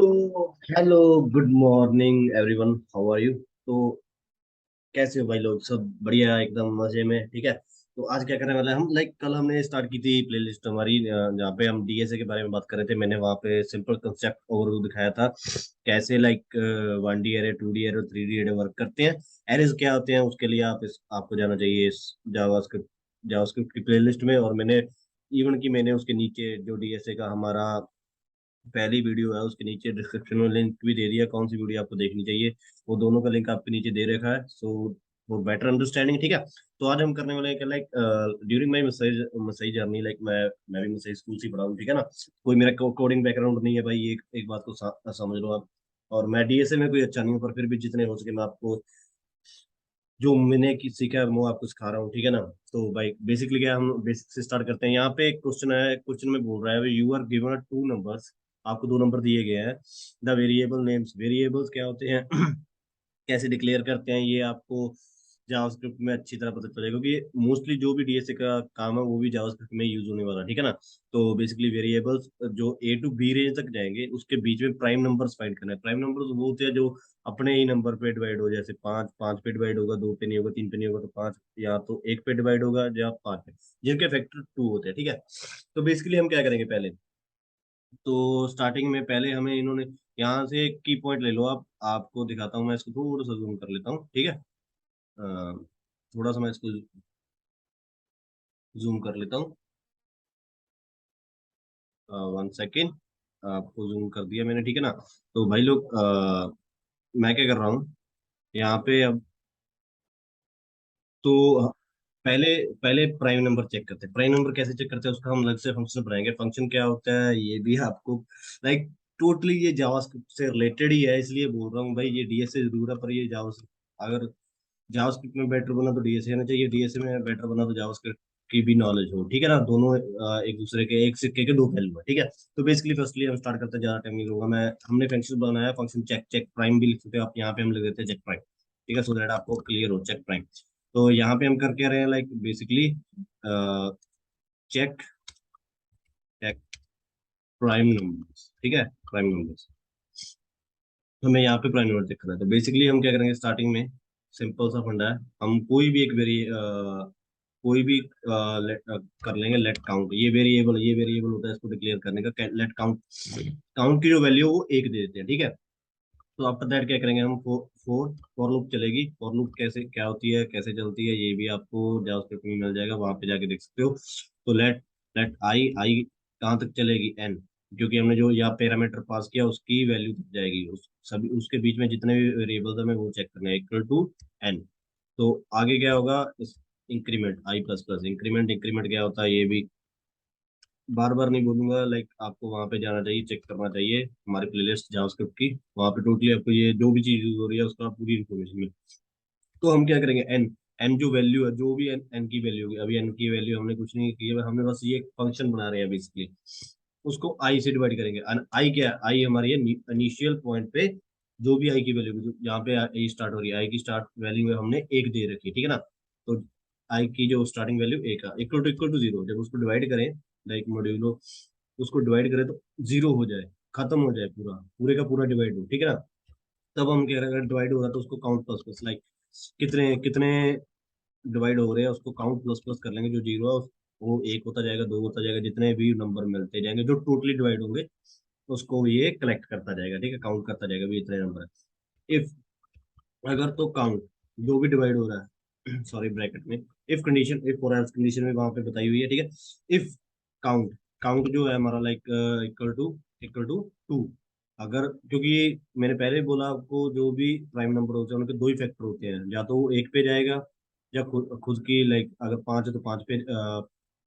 तो hello, good morning everyone, how are you. तो कैसे हो भाई लोग? सब बढ़िया, एकदम मजे में, ठीक है। तो आज क्या करने वाले हैं हम? कल हमने स्टार्ट की थी प्लेलिस्ट हमारी, जहाँ पे हम डीएसए के बारे में बात कर रहे थे। मैंने वहाँ पे सिंपल कंसेप्ट ओवरव्यू दिखाया था, कैसे 1D array, 2D array, 3D array work करते हैं। एरेज क्या होते हैं, उसके लिए आपको जाना चाहिए इस जावास्क्रिप्ट जावास्क्रिप्ट की प्लेलिस्ट में। और मैंने इवन कि मैंने उसके नीचे जो डीएसए का हमारा पहली वीडियो है, उसके नीचे डिस्क्रिप्शन में लिंक भी दे दिया, कौन सी वीडियो आपको देखनी चाहिए। वो दोनों का लिंक आपके नीचे दे रखा है, सो फॉर बेटर अंडरस्टैंडिंग, ठीक है। तो आज हम करने वाले हैं कि during my Masai Masai journey, मैं भी मसाई स्कूल से पढ़ा हूँ, ठीक है ना। कोई मेरा कोडिंग बैकग्राउंड नहीं है भाई, एक बात को समझ लो आप। और मैं डीएसए में कोई अच्छा नहीं हूँ, पर फिर भी जितने हो सके मैं आपको जो मैंने की सीखा है वो आपको सिखा रहा हूँ, ठीक है ना। तो भाई बेसिकली क्या है, हम बेसिक से स्टार्ट करते हैं। यहाँ पे एक क्वेश्चन है, क्वेश्चन में बोल रहा है you are given two numbers. आपको दो नंबर दिए गए हैं। द वेरिएबल नेम्स, वेरिएबल्स क्या होते हैं कैसे डिक्लेयर करते हैं, ये आपको जावास्क्रिप्ट में अच्छी तरह पता चलेगा, क्योंकि मोस्टली जो भी डीएसए का काम है वो भी जावास्क्रिप्ट में यूज होने वाला है, ठीक है ना। तो बेसिकली वेरिएबल्स जो ए टू बी रेंज तक जाएंगे, उसके बीच में प्राइम नंबर्स फाइंड करना है। प्राइम नंबर्स वो होते हैं जो अपने ही नंबर पे डिवाइड हो, जैसे पाँच पाँच पे डिवाइड होगा, दो पे नहीं होगा, तीन पे नहीं होगा, तो पाँच, या तो एक पे डिवाइड होगा या पाँच पे, जिनके फैक्टर टू होते हैं, ठीक है। तो बेसिकली हम क्या करेंगे पहले, तो स्टार्टिंग में पहले हमें इन्होंने यहाँ से की पॉइंट ले लो आप, आपको दिखाता हूँ। मैं इसको थोड़ा सा जूम कर लेता हूँ, ठीक है। थोड़ा सा मैं इसको जूम कर लेता हूँ, 1 सेकेंड। आपको जूम कर दिया मैंने, ठीक है ना। तो भाई लोग, मैं क्या कर रहा हूँ यहाँ पे अब, तो पहले पहले प्राइम नंबर चेक करते हैं। प्राइम नंबर कैसे चेक करते हैं, उसका हम अलग से फंक्शन बनाएंगे। फंक्शन क्या होता है ये भी आपको लाइक टोटली ये जावास्क्रिप्ट से रिलेटेड ही है, इसलिए बोल रहा हूँ भाई, ये डीएसए जरूर है, पर ये जावास्क्रिप्ट, अगर जावास्क्रिप्ट में बेटर बना तो डीएसए आना चाहिए, डीएसए में बेटर बना तो जावास्क्रिप्ट की भी नॉलेज हो, ठीक है ना। दोनों एक दूसरे के, एक सिक्के के दो पहलू है, ठीक है। तो बेसिकली फर्स्टली हम स्टार्ट करते हैं, ज्यादा टाइम नहीं लूंगा मैं। हमने फंक्शन बनाया, फंक्शन चेक चेक प्राइम भी लिख सकते हो आप, यहाँ पे हम लिख देते हैं चेक प्राइम, ठीक है, सो दैट आपको क्लियर हो चेक प्राइम। तो यहाँ पे हम कर क्या रहे हैं, basically check check prime numbers, ठीक है, प्राइम नंबर्स। हमें यहाँ पे प्राइम नंबर चेक करना है, तो बेसिकली हम क्या करेंगे स्टार्टिंग में, सिंपल सा फंडा है। हम कोई भी कर लेंगे लेट काउंट। ये वेरिएबल होता है इसको डिक्लेयर करने का, लेट काउंट। काउंट की जो वैल्यू है वो एक दे देते हैं, ठीक है। तो आफ्टर दैट क्या करेंगे हम, फोर फॉर लूप चलेगी। फॉर लूप कैसे क्या होती है, कैसे चलती है, ये भी आपको जावास्क्रिप्ट में मिल जाएगा, वहां पे जाके देख सकते हो। तो लेट लेट आई आई कहाँ तक चलेगी, एन, क्योंकि हमने जो यहाँ पैरामीटर पास किया उसकी वैल्यू तक जाएगी, उस सभी उसके बीच में जितने भी वेरिएबल्स हमें वो चेक करना है, इक्वल टू एन। तो आगे क्या होगा, इस इंक्रीमेंट आई प्लस प्लस, इंक्रीमेंट इंक्रीमेंट क्या होता है ये भी बार बार नहीं बोलूंगा, आपको वहां पे जाना चाहिए, चेक करना चाहिए हमारी प्लेलिस्ट जावास्क्रिप्ट की। वहां पे टोटली आपको ये जो भी चीज यूज हो रही है उसका पूरी इन्फॉर्मेशन मिल। तो हम क्या करेंगे, एन, एन जो वैल्यू है, जो भी एन एन की वैल्यू होगी, अभी एन की वैल्यू हमने कुछ नहीं की है, हमने बस ये फंक्शन बना रहे हैं बेसिकली, उसको आई से डिवाइड करेंगे। आई क्या है, आई हमारी है इनिशियल पॉइंट पे जो भी आई की वैल्यू, जो यहाँ पे आई स्टार्ट हो रही है, आई की स्टार्ट वैल्यू हमने एक दे रखी है, ठीक है ना। तो आई की जो स्टार्टिंग वैल्यू एक है, इक्वल टू जीरो, जब उसको डिवाइड करें, मॉड्यूलो, उसको डिवाइड करें तो जीरो हो जाए, खत्म हो जाए, पूरा पूरे का पूरा डिवाइड हो, ठीक है ना। तब हम कह रहे हैं अगर डिवाइड हो रहा है तो उसको काउंट प्लस प्लस, कितने कितने डिवाइड हो रहे हैं उसको काउंट प्लस प्लस कर लेंगे, जो जीरो है वो एक होता जाएगा, दो होता जाएगा, जितने भी नंबर मिलते जाएंगे जो टोटली डिवाइड होंगे उसको ये कलेक्ट करता जाएगा, ठीक है, काउंट करता जाएगा भी इतने नंबर है। इफ, अगर तो काउंट जो भी डिवाइड हो रहा है सॉरी ब्रैकेट में, इफ कंडीशन, इफ और एल्स कंडीशन में वहां पे बताई हुई है, ठीक है। इफ काउंट, काउंट जो है हमारा इक्वल टू टू, अगर, क्योंकि मैंने पहले ही बोला आपको, जो भी प्राइम नंबर होते हैं उनके दो ही फैक्टर होते हैं, या तो वो एक पे जाएगा, या खुद की अगर पांच है तो पांच पे,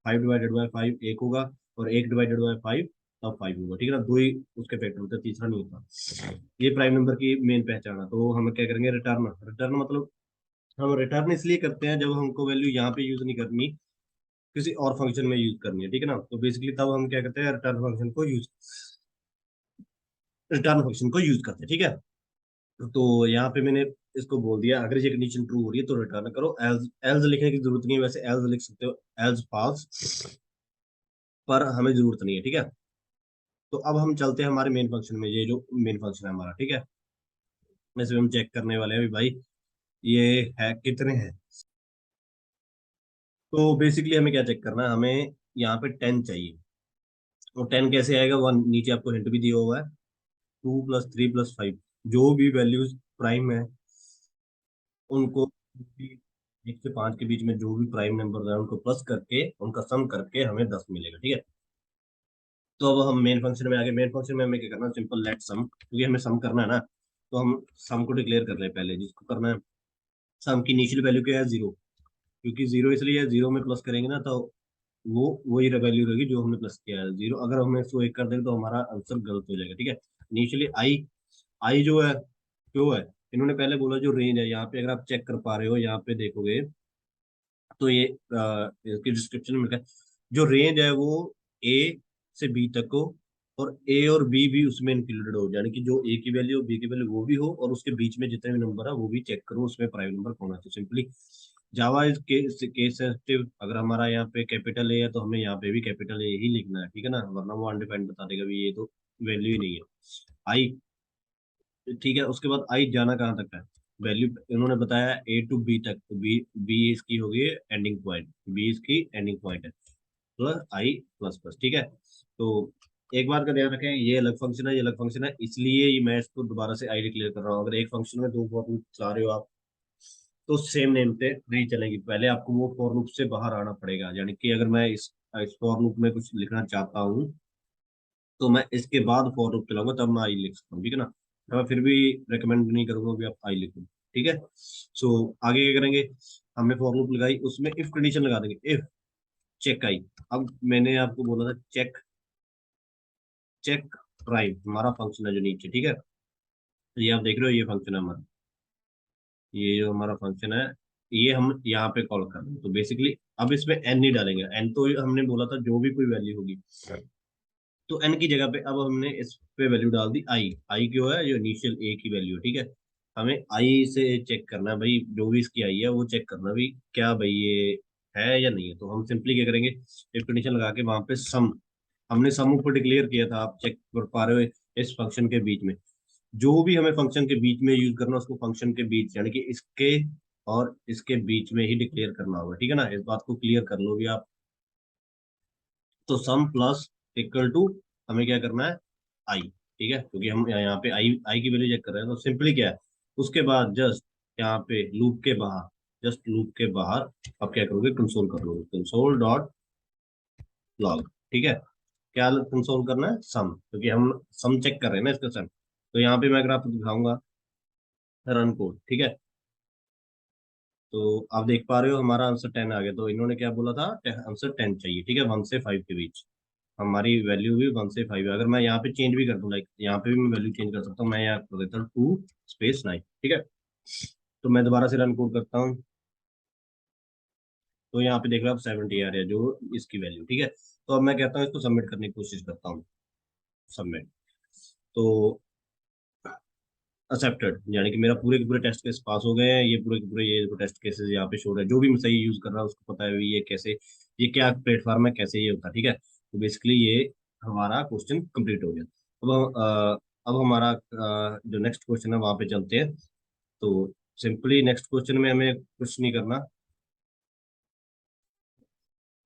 फाइव डिवाइडेड बाय फाइव एक होगा, और एक डिवाइडेड बाय फाइव तब फाइव होगा, ठीक है ना। दो ही उसके फैक्टर होते हैं, तीसरा नहीं होता। ये प्राइम नंबर की मेन पहचान है। तो हम क्या करेंगे, रिटर्न, रिटर्न मतलब हम रिटर्न इसलिए करते हैं जब हमको वैल्यू यहाँ पे यूज नहीं करनी, किसी और फंक्शन में यूज करनी है, ठीक है ना। तो बेसिकली तब हम क्या करते हैं, रिटर्न फंक्शन को यूज करते हैं, ठीक है। तो यहाँ पे मैंने इसको बोल दिया, अगर ये कंडीशन ट्रू हो रही है तो रिटर्न करो। एल्स, एल्स लिखने की जरूरत नहीं है, वैसे एल्स लिख सकते हो, एल्स फॉल्स, पर हमें जरूरत नहीं है, ठीक है। तो अब हम चलते हैं हमारे मेन फंक्शन में, ये जो मेन फंक्शन है हमारा, ठीक है। इसमें हम चेक करने वाले हैं अभी भाई ये है कितने हैं। तो बेसिकली हमें क्या चेक करना है, हमें यहाँ पे 10 चाहिए। और 10 कैसे आएगा, वन नीचे आपको हिंट भी दिया हुआ है, 2 + 3 + 5, जो भी वैल्यूज प्राइम है उनको, 1 से 5 के बीच में जो भी प्राइम नंबर है उनको प्लस करके उनका सम करके हमें 10 मिलेगा, ठीक है। तो अब हम मेन फंक्शन में आ गए। मेन फंक्शन में हमें क्या करना है, सिंपल लेट सम, क्योंकि हमें सम करना है ना, तो हम सम को डिक्लेयर कर रहे हैं पहले, जिसको करना है सम की इनिशियल वैल्यू क्या है, 0। क्योंकि 0 इसलिए है, 0 में प्लस करेंगे ना तो वो वही वैल्यू रहेगी जो हमने प्लस किया है, 0। अगर हम इसको 1 कर देंगे तो हमारा आंसर गलत हो जाएगा, ठीक है। इनिशियली आई, आई जो है क्यों है, इन्होंने पहले बोला जो रेंज है, यहाँ पे अगर आप चेक कर पा रहे हो, यहाँ पे देखोगे तो ये इसके डिस्क्रिप्शन में लिखा है जो रेंज है वो ए से बी तक हो, और ए और बी भी उसमें इंक्लूडेड हो, यानी कि जो ए की वैल्यू बी की वैल्यू वो भी हो, और उसके बीच में जितने भी नंबर है वो भी चेक करो, उसमें प्राइम नंबर कौन है। तो simply Java is case sensitive, अगर हमारा यहाँ पे कैपिटल ए है तो हमें यहाँ पे भी कैपिटल ए ही लिखना है, ठीक है ना, वरना वो अनडिफाइंड बता देगा भी ये तो वैल्यू ही नहीं है। आई, ठीक है। उसके बाद आई जाना कहाँ तक है, वैल्यू इन्होंने बताया ए टू बी तक, तो बी, बी इसकी होगी एंडिंग पॉइंट, बी इसकी एंडिंग पॉइंट है, प्लस आई प्लस प्लस, ठीक है। तो एक बात का ध्यान रखें, ये अलग फंक्शन है, ये अलग फंक्शन है, इसलिए ही मैं इसको दोबारा से आई डिक्लेयर कर रहा हूँ। अगर एक फंक्शन में दो फॉर लूप चला रहे हो आप, तो सेम नेम पे नहीं चलेगी, पहले आपको वो फॉर लूप से बाहर आना पड़ेगा। यानी कि अगर मैं इस फॉर लूप में कुछ लिखना चाहता हूँ तो मैं इसके बाद फॉर लूप चलाऊंगा, तब मैं आई लिख सकता हूँ, ठीक है ना। तो मैं फिर भी रिकमेंड नहीं करूंगा कि आप आई लिखो, ठीक है। सो आगे क्या करेंगे, हमने फॉर लूप लगाई, उसमें इफ कंडीशन लगा देंगे, इफ चेक आई। अब मैंने आपको बोला था चेक, चेक प्राइम हमारा फंक्शन है जो नीचे, ठीक है। ये आप देख रहे हो, ये फंक्शन है हमारा, ये जो हमारा फंक्शन है ये हम यहाँ पे कॉल कर रहे हैं। तो बेसिकली अब इसमें एन नहीं डालेंगे, एन तो हमने बोला था जो भी कोई वैल्यू होगी, तो एन की जगह पे अब हमने इस पे वैल्यू डाल दी आई। आई क्यों है, जो इनिशियल ए की वैल्यू है, ठीक है। हमें आई से चेक करना है भाई, जो भी इसकी आई है वो चेक करना भी क्या भाई ये है या नहीं है। तो हम सिंपली क्या करेंगे, इफ कंडीशन लगा के वहां पे सम, हमने सम ऊपर डिक्लेयर किया था, आप चेक कर पा रहे हो, इस फंक्शन के बीच में जो भी हमें फंक्शन के बीच में यूज करना, उसको फंक्शन के बीच यानी कि इसके और इसके बीच में ही डिक्लेयर करना होगा, ठीक है ना। इस बात को क्लियर कर लो भी आप। तो सम प्लस इक्वल टू, हमें क्या करना है, आई, ठीक है, क्योंकि हम यहाँ पे आई आई की वैल्यू चेक कर रहे हैं। तो सिंपली क्या है, उसके बाद जस्ट यहाँ पे लूप के बाहर, जस्ट लूप के बाहर आप क्या करोगे, कंसोल कर लोगे, कंसोल डॉट लॉग, ठीक है। क्या कंसोल करना है, सम, क्योंकि हम सम चेक कर रहे हैं ना इसका सम। तो यहाँ पे मैं अगर आपको दिखाऊंगा रन कोड, ठीक है, तो आप देख पा रहे हो हमारा आंसर 10 आ गया। तो इन्होंने क्या बोला था, आंसर 10 चाहिए, ठीक है, 1 से 5 के बीच। हमारी वैल्यू भी 1 से 5 है। अगर मैं यहाँ पे चेंज भी कर दूं, लाइक यहाँ पे भी मैं वैल्यू चेंज कर सकता हूँ, मैं यहाँ कर देता हूँ 2 / 9, ठीक है। तो मैं दोबारा से रन कोड करता हूँ, तो यहाँ पे देख रहे हो आप 70 आ रहा है जो इसकी वैल्यू, ठीक है। तो अब मैं कहता हूँ इसको सबमिट करने की कोशिश करता हूँ, सबमिट। तो एक्सेप्टेड, यानी कि मेरा पूरे के पूरे टेस्ट केस पास हो गए हैं। ये पूरे के पूरे ये टेस्ट केसेस यहाँ पे शो रहे हैं, जो भी मैं सही यूज कर रहा हूँ उसको पता है भी ये कैसे, ये क्या प्लेटफॉर्म है, कैसे ये होता है, ठीक है। तो बेसिकली ये हमारा क्वेश्चन कंप्लीट हो गया। अब हमारा जो नेक्स्ट क्वेश्चन है वहां पे चलते हैं। तो सिंपली नेक्स्ट क्वेश्चन में हमें कुछ नहीं करना।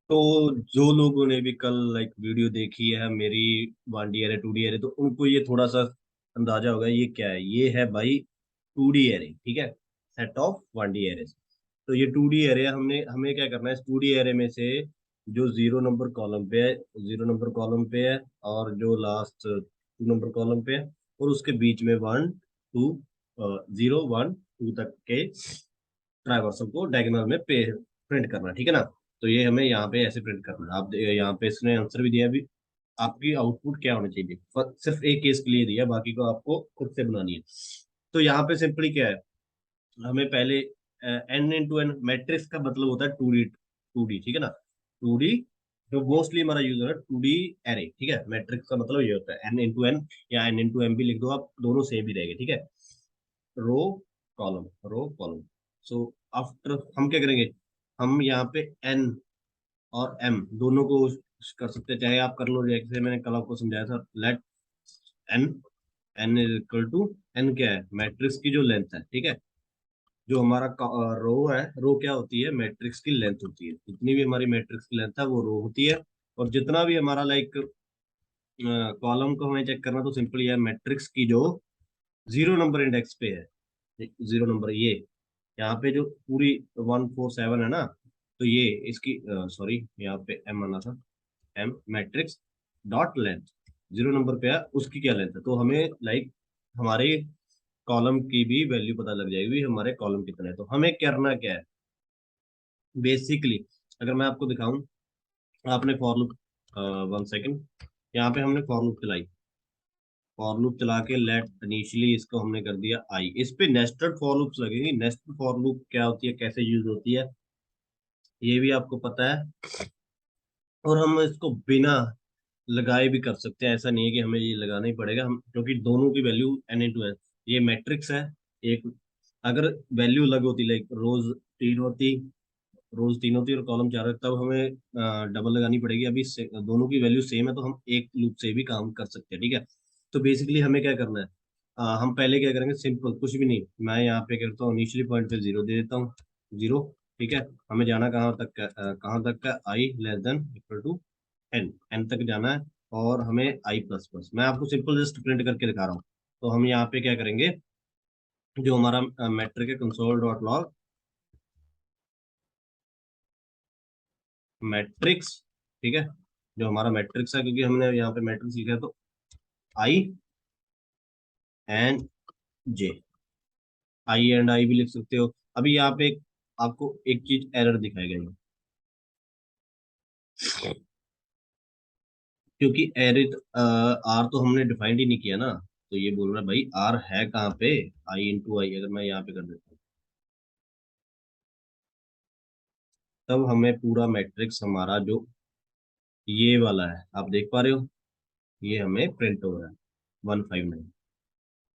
तो जो लोगों ने भी कल लाइक वीडियो देखी है मेरी 1D एरे 2D एरे, तो उनको ये थोड़ा सा अंदाजा होगा ये क्या है। ये है भाई 2D एरे, ठीक है, सेट ऑफ 1D एरे। तो ये 2D एरे हमने हमें क्या करना है, इस 2D एरे में से जो 0 नंबर कॉलम पे है, 0 नंबर कॉलम पे है, और जो लास्ट 2 नंबर कॉलम पे है, और उसके बीच में 1 2 0 1 2 तक के ट्राइवर्सल को डायगोनल में पे प्रिंट करना, ठीक है ना। तो ये हमें यहाँ पे ऐसे प्रिंट करना है। आप यहाँ पे इसने आंसर भी दिया, भी आपकी आउटपुट क्या होनी चाहिए, सिर्फ एक केस के लिए दिया, बाकी को आपको खुद से बनानी है। तो यहाँ पे सिंपली क्या है, हमें पहले n × n मैट्रिक्स का मतलब होता है 2D, ठीक है ना, 2D जो मोस्टली हमारा यूज है 2D एरे, ठीक है। मैट्रिक्स का मतलब ये होता है n × n, या n × m भी लिख दो आप, दोनों सेम ही रहेंगे, ठीक है। Row column, row column. So after हम क्या करेंगे, हम यहाँ पे n और m दोनों को कर सकते हैं, चाहे आप कर लो जैसे मैंने कल आपको समझाया था। Let N, N is equal to, N क्या है, मैट्रिक्स की जो लेंथ है, ठीक है। जो हमारा रो है, रो क्या होती है, मैट्रिक्स की लेंथ होती है। जितनी भी हमारी मैट्रिक्स की लेंथ है वो रो होती है। और जितना भी हमारा लाइक कॉलम को हमें चेक करना, तो सिंपल ये है, मैट्रिक्स की जो 0 नंबर इंडेक्स पे है, 0 नंबर, ये यहाँ पे जो पूरी 147 है ना, तो ये इसकी सॉरी यहाँ पे एम आना था, M matrix dot length 0 number पे है, उसकी क्या लेंथ है। तो हमें लाइक हमारे कॉलम की भी वैल्यू पता लग जाएगी भी, हमारे कॉलम कितने हैं। तो हमें करना क्या है बेसिकली, अगर मैं आपको दिखाऊं, आपने फॉर लूप, 1 सेकेंड, यहाँ पे हमने फॉर लूप चलाई, फॉर लूप चला के लेट इनिशियली इसको हमने कर दिया आई। इस पे नेस्टेड फॉर लूप्स लगेंगी। नेस्टेड फॉर लूप क्या होती है, कैसे यूज होती है, ये भी आपको पता है। और हम इसको बिना लगाए भी कर सकते हैं, ऐसा नहीं है कि हमें ये लगाना ही पड़ेगा, हम क्योंकि दोनों की वैल्यू एन इंटू एन, ये मैट्रिक्स है एक। अगर वैल्यू अलग होती, लाइक तीन होती रोज तीन होती और कॉलम 4 होती, तब हमें डबल लगानी पड़ेगी। अभी दोनों की वैल्यू सेम है, तो हम एक लूप से भी काम कर सकते हैं, ठीक है। तो बेसिकली हमें क्या करना है, हम पहले क्या करेंगे, सिंपल कुछ भी नहीं, मैं यहाँ पे करता हूँ इनिशियली पॉइंट पे 0 दे देता हूँ, 0, ठीक है। हमें जाना कहाँ तक का, कहाँ तक का, i less than equal to n, n तक जाना है। और हमें आई प्लस प्लस, मैं आपको सिंपल जस्ट प्रिंट करके दिखा रहा हूँ। तो हम यहाँ पे क्या करेंगे, जो हमारा मैट्रिक है, कंसोल डॉट लॉग मैट्रिक्स, ठीक है। जो हमारा मैट्रिक्स है, क्योंकि हमने यहाँ पे मैट्रिक्स लिखा है, तो आई and J, I and I भी लिख सकते हो। अभी यहाँ पे आपको एक चीज एरर दिखाई गई, क्योंकि एरर आर तो हमने डिफाइंड ही नहीं किया ना। तो ये बोल रहा है भाई आर है कहाँ पे, आई इंटू आई, अगर मैं यहाँ पे कर देता हूँ, तब हमें पूरा मैट्रिक्स हमारा जो ये वाला है, आप देख पा रहे हो, ये हमें प्रिंट हो रहा है 159।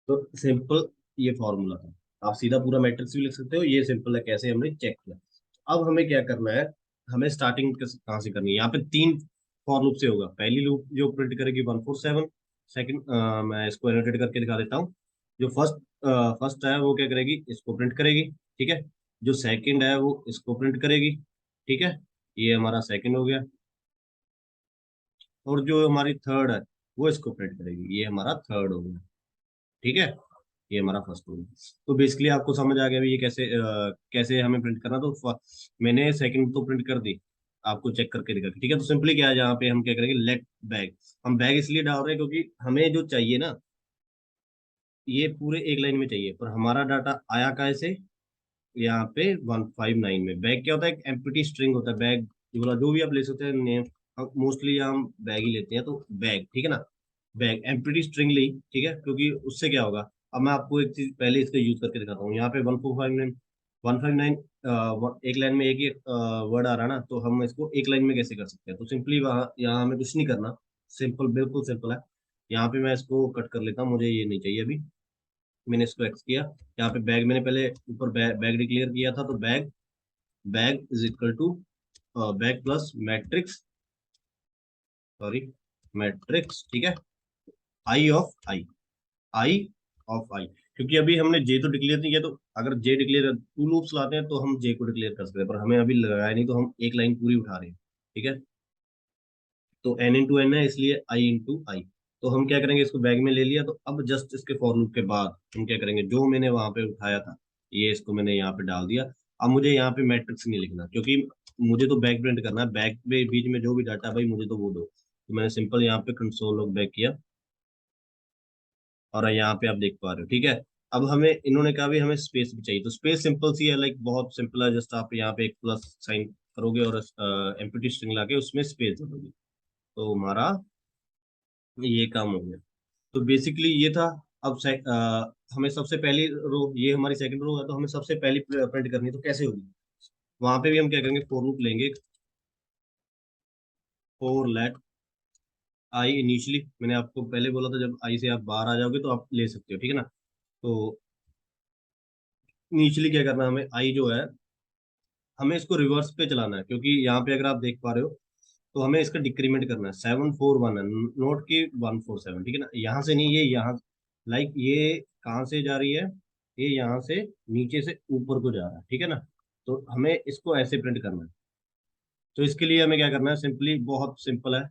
तो सिंपल ये फॉर्मूला था। आप सीधा पूरा मैट्रिक्स भी लिख सकते हो, ये सिंपल है कैसे हमने चेक किया। अब हमें क्या करना है, हमें स्टार्टिंग कहाँ से करनी है। यहाँ पे 3 फॉर लूप से होगा। पहली लूप जो प्रिंट करेगी 147, सेकंड, मैं इसको एनोटेट करके दिखा देता हूँ। जो फर्स्ट है वो क्या करेगी, इसको प्रिंट करेगी, ठीक है। जो सेकंड है वो इसको प्रिंट करेगी, ठीक है। ये हमारा सेकंड हो गया। और जो हमारी थर्ड है वो इसको प्रिंट करेगी, ये हमारा थर्ड हो गया, ठीक है। ये हमारा फर्स्ट हो गया। तो बेसिकली आपको समझ आ गया भी ये कैसे कैसे हमें प्रिंट करना। तो मैंने सेकंड तो प्रिंट कर दी, आपको चेक करके दिखा, ठीक है। तो सिंपली क्या है, जहाँ पे हम क्या करेंगे, लेट बैग, हम बैग इसलिए डाल रहे हैं क्योंकि हमें जो चाहिए ना, ये पूरे एक लाइन में चाहिए, पर हमारा डाटा आया कैसे, यहाँ पे 159 में। बैग क्या होता है, एक एम्प्टी स्ट्रिंग होता है। बैग जो बोला, जो भी आप ले सकते हैं नेम, मोस्टली हम बैग ही लेते हैं, तो बैग, ठीक है ना। बैग एम्प्टी स्ट्रिंग ली, ठीक है, क्योंकि उससे क्या होगा। अब मैं आपको एक चीज पहले इसका यूज करके दिखाता हूँ। यहाँ पे 1459, 159, एक लाइन में एक ही वर्ड आ रहा है ना, तो हम इसको एक लाइन में कैसे कर सकते हैं। तो सिंपली वहाँ यहाँ हमें कुछ नहीं करना, सिंपल, बिल्कुल सिंपल है। यहाँ पे मैं इसको कट कर लेता हूँ, मुझे ये नहीं चाहिए अभी। मैंने इसको एक्स किया। यहाँ पे बैग मैंने पहले ऊपर बैग डिक्लेयर किया था, तो bag, bag is equal to bag plus matrix, sorry, matrix, ठीक है, आई ऑफ आई, आई ऑफ आई। क्योंकि अभी हमने जे तो डिक्लेयर नहीं किया, तो अगर जे डिक्लेयर 2 लूप्स लाते हैं तो हम जे को डिक्लेयर कर सकते हैं, पर हमें अभी लगाया नहीं, तो हम एक लाइन पूरी उठा रहे हैं, ठीक है। तो एन इंटू एन है, इसलिए आई इंटू आई। तो हम क्या करेंगे, इसको बैग में ले लिया, तो अब जस्ट इसके फॉर लूप के बाद हम क्या करेंगे, जो मैंने वहां पे उठाया था, ये इसको मैंने यहाँ पे डाल दिया। अब मुझे यहाँ पे मैट्रिक्स नहीं लिखना, क्योंकि मुझे तो बैग प्रिंट करना है। बैग में बीच में जो भी डाटा है भाई, मुझे तो वो दो। तो मैंने सिंपल यहाँ पे कंसोल लॉग बैक किया, और यहाँ पे आप देख पा रहे हो, ठीक है। अब हमें इन्होंने कहा भी हमें स्पेस भी चाहिए, तो स्पेस सिंपल सी है, लाइक बहुत सिंपल है। जस्ट आप यहाँ पे एक प्लस साइन करोगे और एम्प्टी स्ट्रिंग लाके उसमें स्पेस दे दोगे, तो हमारा ये काम हो गया। तो बेसिकली ये था। अब हमें सबसे पहली रो, ये हमारी सेकंड रो है, तो हमें सबसे पहली प्रिंट करनी है, तो कैसे होगी। वहां पे भी हम क्या करेंगे, फॉर लूप लेंगे, फॉर लेट आई इनिशियली, मैंने आपको पहले बोला था जब आई से आप बाहर आ जाओगे तो आप ले सकते हो, ठीक है ना। तो इनिशियली क्या करना है, हमें आई जो है, हमें इसको रिवर्स पे चलाना है, क्योंकि यहाँ पे अगर आप देख पा रहे हो, तो हमें इसका डिक्रीमेंट करना है, 741 है, नोट की 147, ठीक है ना, यहाँ से नहीं, ये यहाँ, लाइक ये कहाँ से जा रही है, ये यहाँ से नीचे से ऊपर को जा रहा है, ठीक है ना। तो हमें इसको ऐसे प्रिंट करना है। तो इसके लिए हमें क्या करना है, सिंपली बहुत सिंपल है,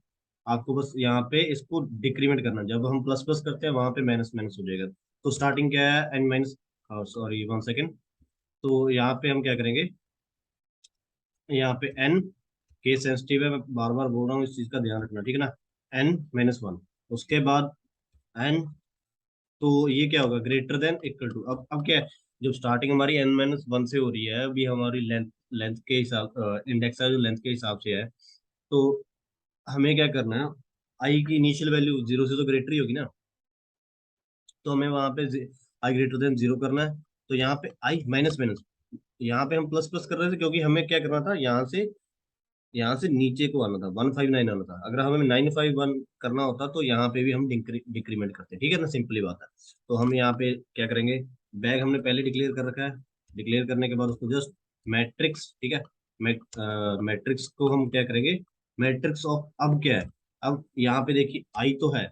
आपको बस यहाँ पे इसको डिक्रीमेंट करना है। जब हम प्लस प्लस करते हैं वहां पे माइनस माइनस हो जाएगा। तो स्टार्टिंग क्या है, एन माइनस, सॉरी 1 सेकेंड। तो यहाँ पे हम क्या करेंगे, यहाँ पे एन केस सेंसिटिव है, मैं बार बार बोल रहा हूँ, इस चीज का ध्यान रखना, ठीक है ना। n-1, उसके बाद n, तो ये क्या होगा, ग्रेटर देन इक्वल टू, अब क्या है, जब स्टार्टिंग हमारी n-1 से हो रही है, अभी हमारी लेंथ लेंथ के हिसाब, इंडेक्स है जो लेंथ के हिसाब से है, तो हमें क्या करना है, आई की इनिशियल वैल्यू जीरो से तो ग्रेटर ही होगी ना। तो हमें वहां पे आई ग्रेटर देन जीरो करना है। तो यहाँ पे आई माइनस माइनस, यहाँ पे हम प्लस प्लस कर रहे थे, क्योंकि हमें क्या करना था, यहाँ से नीचे को आना था, 159 आना था। अगर हमें 951 करना होता तो यहाँ पे भी हम डिक्रीमेंट करते, ठीक है ना, सिंपली बात है। तो हम यहाँ पे क्या करेंगे, बैग हमने पहले डिक्लेयर कर रखा है, डिक्लेयर करने के बाद उसको जस्ट मैट्रिक्स, ठीक है, मैट्रिक्स को हम क्या करेंगे, मैट्रिक्स ऑफ, अब क्या है, अब यहाँ पे देखिए आई तो है,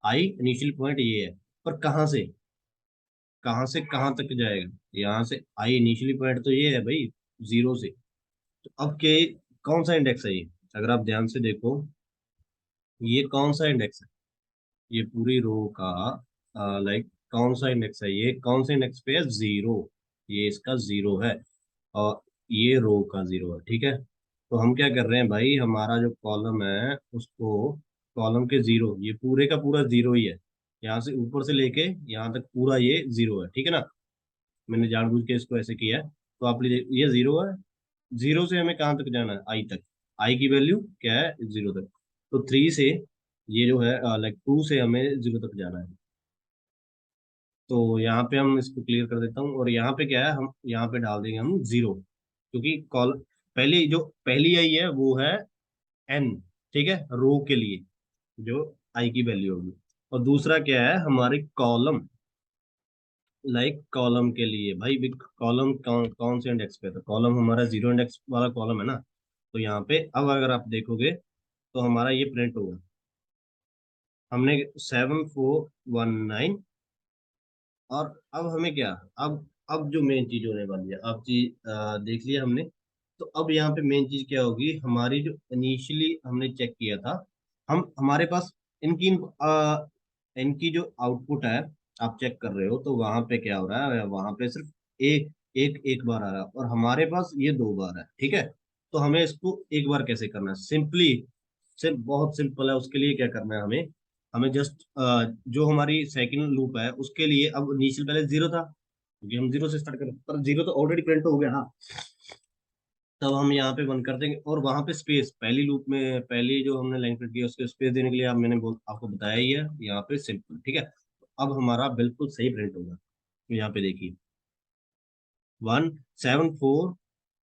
आई इनिशियल पॉइंट ये है, पर कहाँ से कहाँ तक जाएगा, यहाँ से आई इनिशियली पॉइंट तो ये है भाई, जीरो से। तो अब के कौन सा इंडेक्स है ये, अगर आप ध्यान से देखो, ये कौन सा इंडेक्स है, ये पूरी रो का, लाइक कौन सा इंडेक्स है, ये कौन से इंडेक्स पे है, जीरो, ये इसका जीरो है, और ये रो का जीरो है, ठीक है। तो हम क्या कर रहे हैं भाई, हमारा जो कॉलम है उसको, कॉलम के जीरो, ये पूरे का पूरा जीरो ही है, यहाँ से ऊपर से लेके यहाँ तक पूरा ये जीरो है, ठीक है ना। मैंने जानबूझ के इसको ऐसे किया है। तो आप लीजिए, ये जीरो है, जीरो से हमें कहाँ तक जाना है, आई तक, आई की वैल्यू क्या है, जीरो तक। तो थ्री से, ये जो है लाइक टू से हमें जीरो तक जाना है। तो यहाँ पे हम इसको क्लियर कर देता हूँ, और यहाँ पे क्या है, हम यहाँ पे डाल देंगे हम जीरो, क्योंकि कॉल, पहली आई है वो है एन, ठीक है, रो के लिए जो आई की वैल्यू होगी। और दूसरा क्या है, हमारे कॉलम, लाइक कॉलम के लिए भाई, बिग कॉलम कौन से इंडेक्स पे है, तो कॉलम हमारा जीरो इंडेक्स वाला कॉलम है ना। तो यहाँ पे अब अगर आप देखोगे तो हमारा ये प्रिंट होगा, हमने 7419। और अब हमें क्या, अब जो मेन चीज होने वाली है, अब चीज देख लिया हमने। तो अब यहाँ पे मेन चीज क्या होगी, हमारी जो इनिशियली हमने चेक किया था, हम हमारे पास इनकी इनकी जो आउटपुट है, आप चेक कर रहे हो, तो वहां पे क्या हो रहा है, वहां पे सिर्फ एक एक एक बार आ रहा है, और हमारे पास ये दो बार है, ठीक है। तो हमें इसको एक बार कैसे करना है, सिंपली, सिर्फ बहुत सिंपल है, उसके लिए क्या करना है हमें, हमें जस्ट जो हमारी सेकंड लूप है उसके लिए, अब इनिशियल पहले जीरो था, क्योंकि हम जीरो से स्टार्ट करें, पर जीरो तो ऑलरेडी प्रिंट हो गया हाँ। तब हम यहाँ पे वन कर देंगे, और वहां पे स्पेस, पहली लूप में पहली जो हमने लाइन प्रिंट की उसके स्पेस देने के लिए, अब मैंने आपको बताया ही है, यहाँ पे सिंपल, ठीक है। अब हमारा बिल्कुल सही प्रिंट होगा। तो यहाँ पे देखिए, 174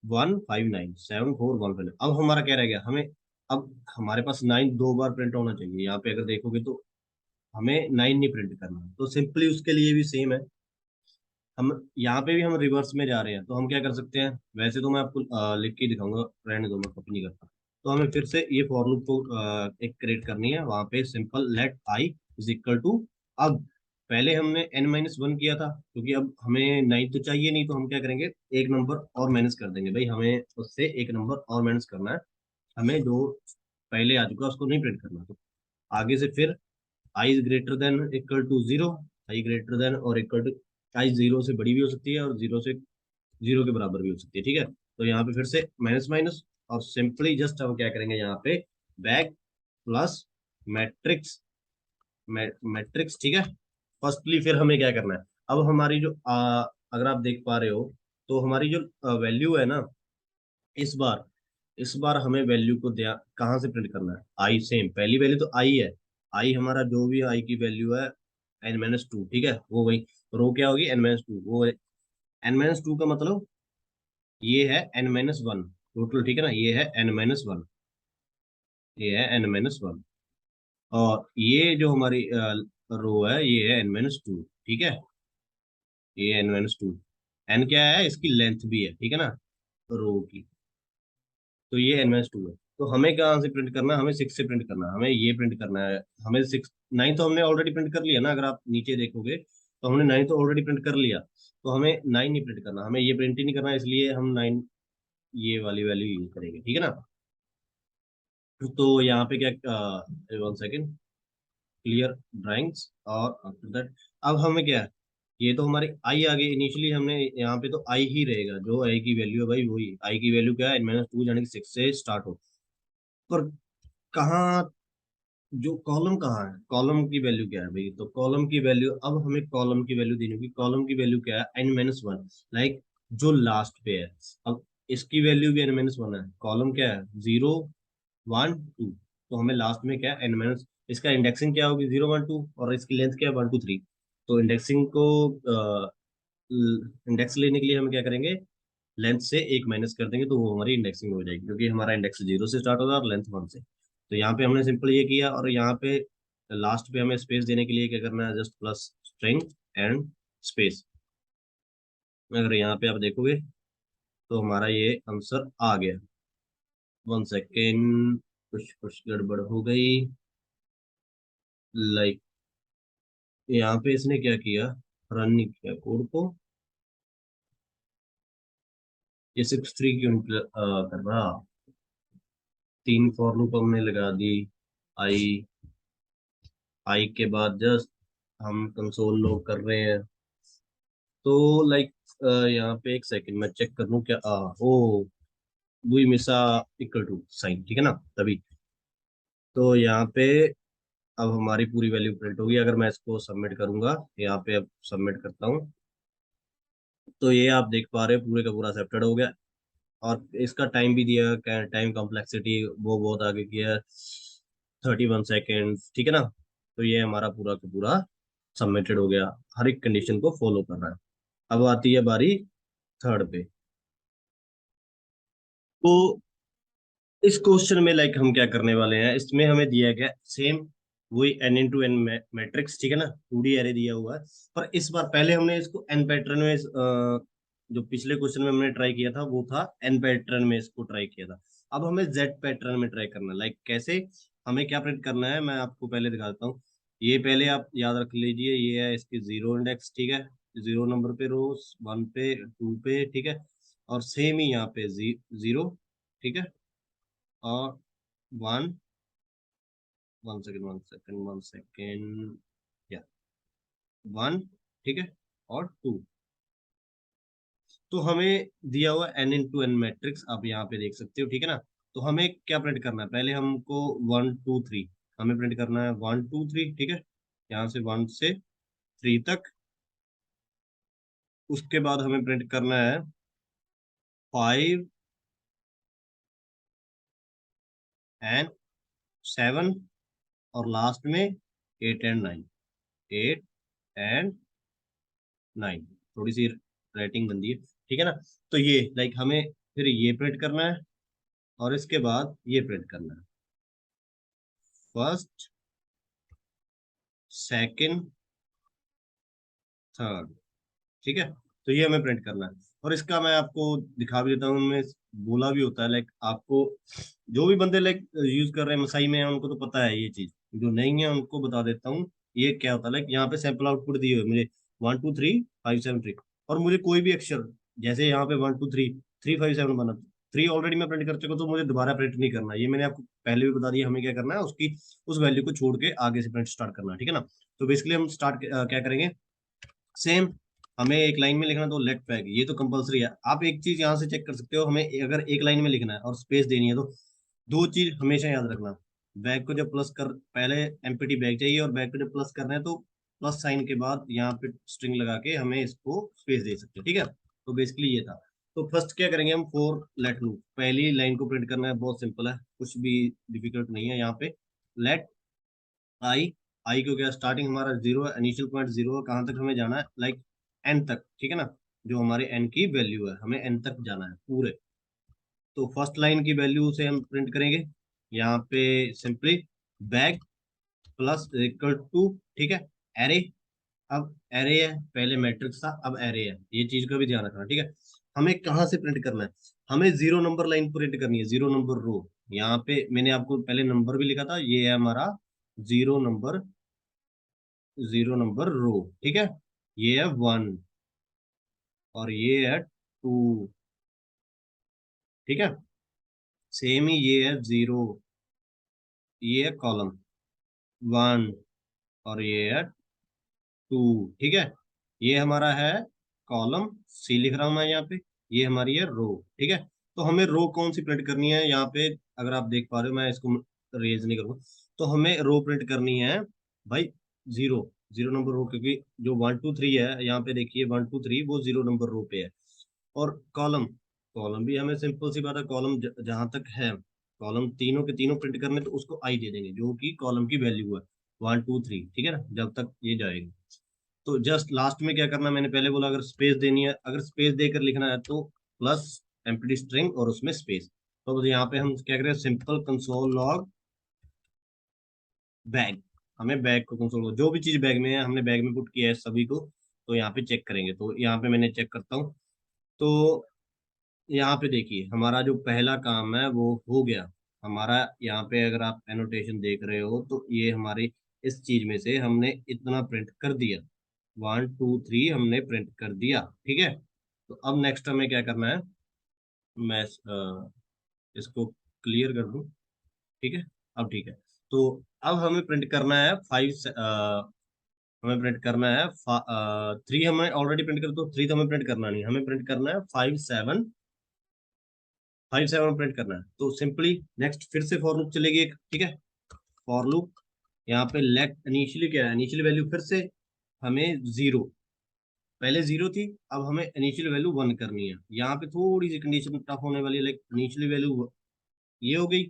159, 74 159, अब हमारा क्या रह गया, हमें अब हमारे पास नाइन दो बार प्रिंट होना चाहिए, यहाँ पे अगर देखोगे तो हमें नाइन नहीं प्रिंट करना, तो सिंपली उसके लिए भी सेम है, हम यहाँ पे भी हम रिवर्स में जा रहे हैं, तो हम क्या कर सकते हैं, वैसे तो मैं आपको लिख के दिखाऊंगा, रहने दो, मैं कॉपी नहीं करता। तो हमें फिर से ये फॉर लूप को एक क्रिएट करनी है, वहां पे simple let I is equal to, अब पहले हमने n-1 किया था, क्योंकि अब हमें 9 तो चाहिए नहीं, तो हम क्या करेंगे, एक नंबर और माइनस कर देंगे भाई, हमें उससे एक नंबर और माइनस करना है, हमें जो पहले आ चुका है उसको नहीं प्रिंट करना। तो आगे से फिर i is greater than equal to zero, i greater than और इक्वल टू, आई जीरो से बड़ी भी हो सकती है और जीरो से जीरो के बराबर भी हो सकती है, ठीक है। तो यहाँ पे फिर से माइनस माइनस, और सिंपली जस्ट हम क्या करेंगे, यहाँ पे बैक प्लस मैट्रिक्स, मैट्रिक्स, ठीक है। फर्स्टली फिर हमें क्या करना है, अब हमारी जो अगर आप देख पा रहे हो, तो हमारी जो वैल्यू है ना, इस बार इस बार हमें वैल्यू को दिया कहाँ से प्रिंट करना है, आई, सेम पहली वैल्यू तो आई है, आई हमारा जो भी आई की वैल्यू है n-2, ठीक है, वो वही, रो क्या होगी, n-2, वो n-2 का मतलब ये है n-1 टोटल, ठीक है ना, ये है n-1, ये है n-1, और ये जो हमारी रो है ये है n-2, ठीक है, ये n-2, n क्या है, इसकी लेंथ भी है, ठीक है ना, रो की। तो ये n-2 है। तो हमें कहाँ से प्रिंट करना है, हमें 6 से प्रिंट करना है, हमें ये प्रिंट करना है। हमें 6 9 तो हमने ऑलरेडी प्रिंट कर लिया ना, अगर आप नीचे देखोगे तो हमने 9 तो ऑलरेडी प्रिंट कर लिया। तो हमें 9 नहीं प्रिंट करना, हमें ये प्रिंट ही नहीं करना, इसलिए हम 9 ये वाली वैल्यू यूज करेंगे, ठीक है ना। तो यहाँ पे क्या, 1 सेकेंड, क्लियर ड्राइंग्स, और आफ्टर दैट अब हमें क्या है, ये तो हमारी आई आ गई इनिशियली, हमने यहाँ पे तो आई ही रहेगा, जो आई की वैल्यू है भाई वही आई की वैल्यू क्या है, n-2 यानी कि 6 से स्टार्ट हो। पर कहाँ, जो कॉलम कहाँ है, कॉलम की वैल्यू क्या है भाई, तो कॉलम की वैल्यू, अब हमें कॉलम की वैल्यू देनी होगी। कॉलम की वैल्यू क्या है, n-1, लाइक जो लास्ट पे है। अब इसकी वैल्यू भी n-1 है, कॉलम क्या है 0 1 2, तो हमें लास्ट में क्या है n-, इसका इंडेक्सिंग क्या होगी 0 1 2, और इसकी लेंथ क्या है 1 2 3। तो इंडेक्सिंग को इंडेक्स लेने के लिए हम क्या करेंगे, लेंथ से एक माइनस कर देंगे, तो वो हमारी इंडेक्सिंग हो जाएगी, क्योंकि हमारा इंडेक्स 0 से स्टार्ट होगा और लेंथ 1 से। तो यहाँ पे हमने सिंपल ये किया, और यहाँ पे लास्ट पे हमें स्पेस देने के लिए क्या करना है, just plus string and space. अगर यहाँ पे आप देखोगे तो हमारा ये आंसर आ गया। 1 सेकेंड, कुछ कुछ गड़बड़ हो गई, लाइक यहाँ पे इसने क्या किया, रन नहीं किया कोड को, ये 6 3 क्यों कर रहा। 3 फॉर लूप हमने लगा दी, आई आई के बाद जस्ट हम कंसोल लॉग कर रहे हैं। तो लाइक यहाँ पे 1 सेकंड मैं चेक कर लूँ क्या, ओ वी मिसा इक्वल टू साइन, ठीक है ना, तभी। तो यहाँ पे अब हमारी पूरी वैल्यू प्रिंट होगी, अगर मैं इसको सबमिट करूंगा, यहाँ पे अब सबमिट करता हूँ, तो ये आप देख पा रहे हो पूरे का पूरा एक्सेप्टेड हो गया। और इसका टाइम भी दिया, टाइम कॉम्प्लेक्सिटी वो बहुत आगे किया, 31 सेकेंड, ठीक है ना। तो ये हमारा पूरा का पूरा सबमिटेड हो गया, हर एक कंडीशन को फॉलो कर रहा है। अब आती है बारी थर्ड पे। तो इस क्वेश्चन में लाइक हम क्या करने वाले हैं, इसमें हमें दिया गया सेम वही n इंटू एन मैट्रिक्स, ठीक है ना, 2D एरे दिया हुआ है। पर इस बार पहले हमने इसको n पैटर्न में जो पिछले क्वेश्चन में हमने ट्राई किया था वो था n पैटर्न में इसको ट्राई किया था। अब हमें z पैटर्न में ट्राई करना है, लाइक कैसे, हमें क्या प्रिंट करना है, मैं आपको पहले दिखा देता हूँ। ये पहले आप याद रख लीजिए, ये है इसकी 0 इंडेक्स, ठीक है, 0 नंबर पे रो, 1 पे 2 पे, ठीक है, और सेम ही यहाँ पे 0, ठीक है, और 1, 1 सेकेंड, या 1, ठीक है, और 2। तो हमें दिया हुआ n×n मैट्रिक्स आप यहाँ पे देख सकते हो, ठीक है ना। तो हमें क्या प्रिंट करना है, पहले हमको 1 2 3 हमें प्रिंट करना है, 1 2 3, ठीक है, यहाँ से 1 से 3 तक। उसके बाद हमें प्रिंट करना है 5 एंड 7, और लास्ट में 8 एंड 9, 8 एंड 9, थोड़ी सी राइटिंग गंदी है, ठीक है ना। तो ये लाइक हमें फिर ये प्रिंट करना है, और इसके बाद ये प्रिंट करना है, फर्स्ट सेकंड थर्ड, ठीक है। तो ये हमें प्रिंट करना है, और इसका मैं आपको दिखा भी देता हूँ, उनमें बोला भी होता है, लाइक आपको जो भी बंदे लाइक यूज कर रहे हैं मसाई में हैं, उनको तो पता है ये चीज, जो नहीं है उनको बता देता हूँ। ये क्या होता है, लाइक यहाँ पे सैंपल आउटपुट दिए हुए मुझे 1 2 3 5 7 3, और मुझे कोई भी अक्षर, जैसे यहाँ पे 1 2 3 3 5 7 बना, 3 ऑलरेडी मैं प्रिंट कर चुका, तो मुझे दोबारा प्रिंट नहीं करना, ये मैंने आपको पहले भी बता दिया हमें क्या करना है, उसकी उस वैल्यू को छोड़ के आगे से प्रिंट स्टार्ट करना है, ठीक है ना। तो बेसिकली हम स्टार्ट क्या करेंगे, सेम हमें एक लाइन में लिखना, तो लेट फैग ये तो कंपलसरी है। आप एक चीज यहाँ से चेक कर सकते हो, हमें अगर एक लाइन में लिखना है और स्पेस देनी है, तो दो चीज हमेशा याद रखना, बैग को जब प्लस कर, पहले एम्प्टी बैग चाहिए, और बैग को जब प्लस करना है तो प्लस साइन के बाद यहाँ पे स्ट्रिंग लगा के हमें इसको स्पेस दे सकते हैं, ठीक है। तो बेसिकली ये था। तो फर्स्ट क्या करेंगे हम, फोर लेट लूप, पहली लाइन को प्रिंट करना है, बहुत सिंपल है, कुछ भी डिफिकल्ट नहीं है। यहाँ पे लेट आई, आई को क्या, स्टार्टिंग हमारा 0 है, इनिशियल पॉइंट 0 है, कहाँ तक हमें जाना है, लाइक एन तक, ठीक है ना। जो हमारे एन की वैल्यू है हमें एन तक जाना है पूरे। तो फर्स्ट लाइन की वैल्यू से हम प्रिंट करेंगे यहाँ पे simply back plus equal to, ठीक है, एरे। अब एरे है, पहले मैट्रिक्स था, अब एरे है, ये चीज का भी ध्यान रखना, ठीक है। हमें कहाँ से प्रिंट करना है, हमें 0 नंबर लाइन प्रिंट करनी है, 0 नंबर रो। यहाँ पे मैंने आपको पहले नंबर भी लिखा था, ये है हमारा जीरो नंबर, जीरो नंबर रो, ठीक है। ये है वन और ये है टू, ठीक है। सेम ही ये है जीरो, ये है कॉलम वन और ये है टू, ठीक है। ये हमारा है कॉलम, सी लिख रहा हूं मैं यहाँ पे, ये हमारी है रो, ठीक है। तो हमें रो कौन सी प्रिंट करनी है यहाँ पे, अगर आप देख पा रहे हो, मैं इसको रेज नहीं करूँगा। तो हमें रो प्रिंट करनी है भाई, जीरो, जीरो नंबर रो, क्योंकि जो वन टू थ्री है यहाँ पे देखिए, वन टू थ्री वो जीरो नंबर रो पे है। और कॉलम, कॉलम भी हमें सिंपल सी बात है, कॉलम जहां तक है, कॉलम तीनों के तीनों प्रिंट करने, तो उसको आई दे देंगे जो कि कॉलम की वैल्यू है, वन टू थ्री, ठीक है ना, जब तक ये जाएगी। तो जस्ट लास्ट में क्या करना, मैंने पहले बोला अगर स्पेस देनी है, अगर स्पेस देकर लिखना है तो प्लस एम्प्टी स्ट्रिंग और उसमें स्पेस। तो बस यहाँ पे हम क्या करें, सिंपल कंसोल लॉग बैग, हमें बैग को कंसोल, जो भी चीज बैग में है हमने बैग में पुट किया है सभी को, तो यहाँ पे चेक करेंगे। तो यहाँ पे मैंने चेक करता हूँ, तो यहाँ पे देखिए हमारा जो पहला काम है वो हो गया हमारा। यहाँ पे अगर आप एनोटेशन देख रहे हो तो ये हमारी इस चीज में से हमने इतना प्रिंट कर दिया, वन टू थ्री हमने प्रिंट कर दिया, ठीक है। तो अब नेक्स्ट हमें क्या करना है, मैं इसको क्लियर कर दूं, ठीक है। अब ठीक है, तो अब हमें प्रिंट करना है फाइव, हमें प्रिंट करना है थ्री, हमें ऑलरेडी प्रिंट कर दो, थ्री तो हमें प्रिंट करना नहीं, हमें प्रिंट करना है five seven, five seven print करना है। तो सिंपली नेक्स्ट फिर से फॉर लूप चलेगी एक, ठीक है। फॉर लूप, यहाँ पे लेट इनिशियली क्या है, इनिशियल वैल्यू फिर से हमें जीरो, पहले जीरो थी, अब हमें इनिशियल वैल्यू वन करनी है। यहाँ पे थोड़ी सी कंडीशन टफ होने वाली है, लाइक इनिशियल वैल्यू ये हो गई,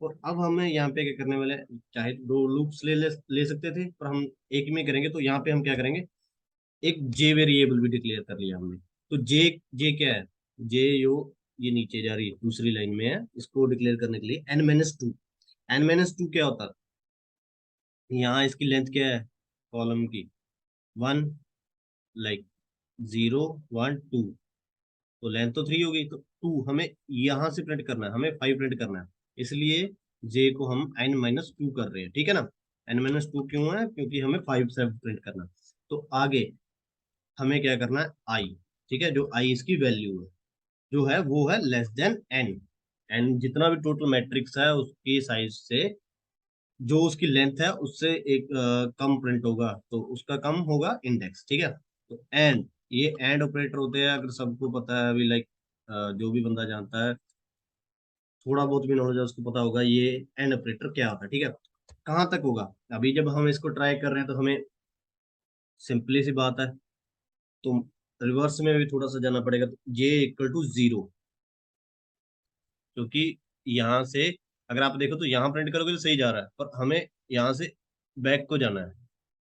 और अब हमें यहाँ पे क्या करने वाले हैं, चाहे तो दो लूप्स ले सकते थे, पर हम एक में करेंगे। तो यहाँ पे हम क्या करेंगे, एक जे वेरिएबल भी डिक्लेयर कर लिया हमने। तो जे, जे क्या है, जे यो, ये नीचे जा रही है दूसरी लाइन में है, इसको डिक्लेयर करने के लिए N minus two, N minus two क्या होता है, यहाँ इसकी लेंथ क्या है कॉलम की, one, like zero one two, तो लेंथ तो थ्री होगी, तो टू हमें यहाँ से प्रिंट करना है, हमें फाइव प्रिंट करना है, इसलिए जे को हम एन माइनस टू कर रहे हैं, ठीक है ना। एन माइनस टू क्यों है, क्योंकि हमें फाइव से प्रिंट करना है। तो आगे हमें क्या करना है, आई, ठीक है, जो आई इसकी वैल्यू है, जो है वो है लेस देन एन, एन जितना भी टोटल मैट्रिक्स है उसकी साइज से जो उसकी लेंथ है उससे एक कम प्रिंट होगा, तो उसका कम होगा इंडेक्स, ठीक है। तो एंड, ये एंड ऑपरेटर होते हैं, अगर सबको पता है अभी, लाइक जो भी बंदा जानता है, थोड़ा बहुत भी नॉलेज है उसको पता होगा ये एंड ऑपरेटर क्या होता है, ठीक है। कहाँ तक होगा, अभी जब हम इसको ट्राई कर रहे हैं तो हमें सिंपली सी बात है, तो रिवर्स में भी थोड़ा सा जाना पड़ेगा, तो जे इक्वल टू जीरो, क्योंकि यहाँ से अगर आप देखो तो यहाँ प्रिंट करोगे तो सही जा रहा है, पर हमें यहाँ से बैक को जाना है,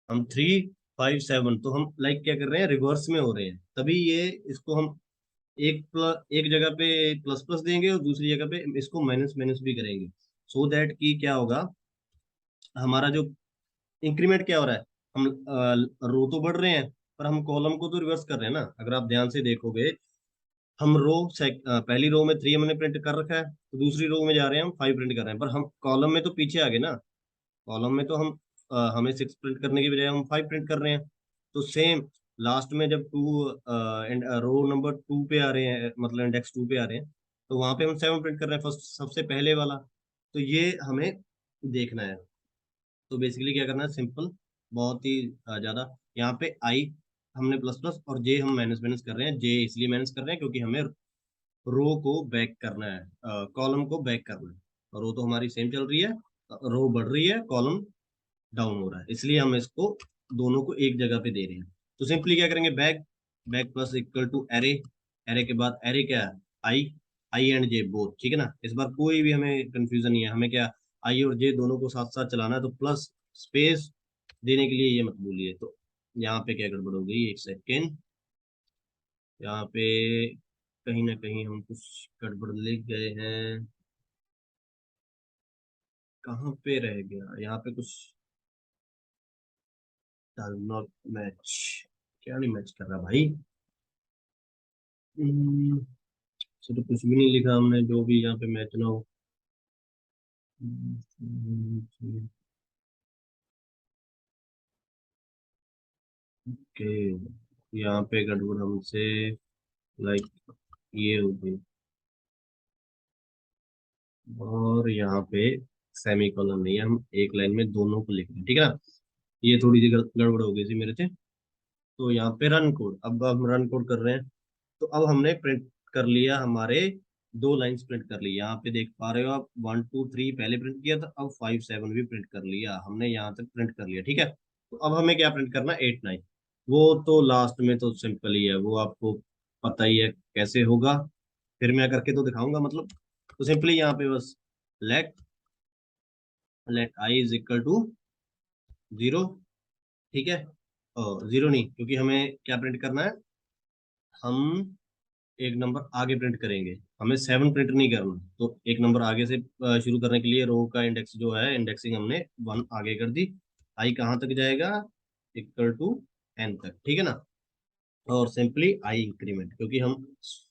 हम थ्री फाइव सेवन, तो हम लाइक क्या कर रहे हैं, रिवर्स में हो रहे हैं, तभी ये इसको हम एक जगह पे प्लस प्लस देंगे और दूसरी जगह पे इसको माइनस माइनस भी करेंगे, सो दैट कि क्या होगा, हमारा जो इंक्रीमेंट क्या हो रहा है, हम रो तो बढ़ रहे हैं पर हम कॉलम को तो रिवर्स कर रहे हैं ना। अगर आप ध्यान से देखोगे, हम पहली रो में थ्री हमने प्रिंट कर रखा है, तो दूसरी रो में जा रहे हैं हम फाइव प्रिंट कर रहे हैं, पर हम कॉलम में तो पीछे आ गए ना, कॉलम में तो हमें सिक्स प्रिंट करने की बजाय हम फाइव प्रिंट कर रहे हैं। तो सेम लास्ट में जब two and row number two पे आ रहे हैं, मतलब इंडेक्स टू पे आ रहे हैं, तो वहां पे हम सेवन प्रिंट कर रहे हैं, फर्स्ट सबसे पहले वाला। तो ये हमें देखना है। तो बेसिकली क्या करना है, सिंपल, बहुत ही ज्यादा, यहाँ पे आई हमने प्लस प्लस और जे हम माइनस माइनस कर रहे हैं, जे इसलिए माइनस कर रहे हैं क्योंकि हमें रो को बैक करना है, कॉलम को बैक करना है। रो तो हमारी सेम चल रही है, रो बढ़ रही है, कॉलम डाउन हो रहा है, इसलिए हम इसको दोनों को एक जगह पे दे रहे हैं। तो सिंपली क्या करेंगे, back, back plus equal to array, array के बाद एरे क्या है, आई, आई एंड जे बोथ, ठीक है ना। इस बार कोई भी हमें कंफ्यूजन नहीं है, हमें क्या, आई और जे दोनों को साथ साथ चलाना है, तो प्लस स्पेस देने के लिए ये मत भूलिए। तो यहाँ पे क्या गड़बड़ हो गई, एक सेकेंड, यहाँ पे कहीं ना कहीं हम कुछ गड़बड़ लिख गए हैं, कहाँ पे रह गया, यहाँ पे कुछ डज नॉट मैच, क्या नहीं मैच कर रहा भाई, हम्म, से तो कुछ भी नहीं लिखा हमने जो भी यहाँ पे मैच ना हो। ओके, यहाँ पे गड़बड़ हमसे, लाइक ये हो गई, और यहाँ पे सेमी कॉलन नहीं है, हम एक लाइन में दोनों को लिख रहे हैं, ठीक है ना। ये थोड़ी सी गड़बड़ हो गई थी मेरे से। तो यहाँ पे रन कोड, अब हम रन कोड कर रहे हैं। तो अब हमने प्रिंट कर लिया, हमारे दो लाइंस प्रिंट कर ली, यहाँ पे देख पा रहे हो आप, 1 2 3 पहले प्रिंट किया था, अब 5 7 भी प्रिंट कर लिया हमने, यहाँ तक प्रिंट कर लिया, ठीक है। तो अब हमें क्या प्रिंट करना है, 8 9। वो तो लास्ट में तो सिंपल ही है, वो आपको पता ही है कैसे होगा, फिर मैं करके तो दिखाऊंगा मतलब। तो सिंपली यहाँ पे बस let let I is equal to 0, ठीक है। और 0 नहीं, क्योंकि हमें क्या प्रिंट करना है, हम एक नंबर आगे प्रिंट करेंगे, हमें 7 प्रिंट नहीं करना। तो एक नंबर आगे से शुरू करने के लिए रो का इंडेक्स जो है, इंडेक्सिंग हमने 1 आगे कर दी। आई कहाँ तक जाएगा, इक्वल टू n तक, ठीक है ना। और सिंपली आई इंक्रीमेंट, क्योंकि हम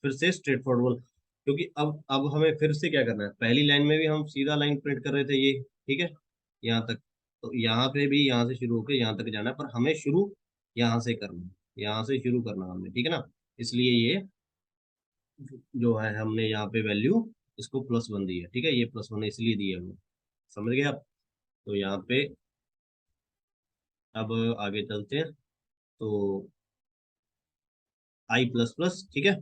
फिर से स्ट्रेट फॉरवर्ड, क्योंकि अब हमें फिर से क्या करना है, पहली लाइन में भी हम सीधा लाइन प्रिंट कर रहे थे ये, ठीक है, यहाँ तक। तो यहाँ पे भी यहाँ से शुरू होकर यहाँ तक जाना है, पर हमें शुरू यहाँ से करना है, यहाँ से शुरू करना है हमने, ठीक है ना। इसलिए ये जो है हमने यहाँ पे वैल्यू इसको +1 दी है, ठीक है, ये +1 इसलिए दी है हमने, समझ गए आप। तो यहाँ पे अब आगे चलते हैं। तो आई प्लस प्लस, ठीक है।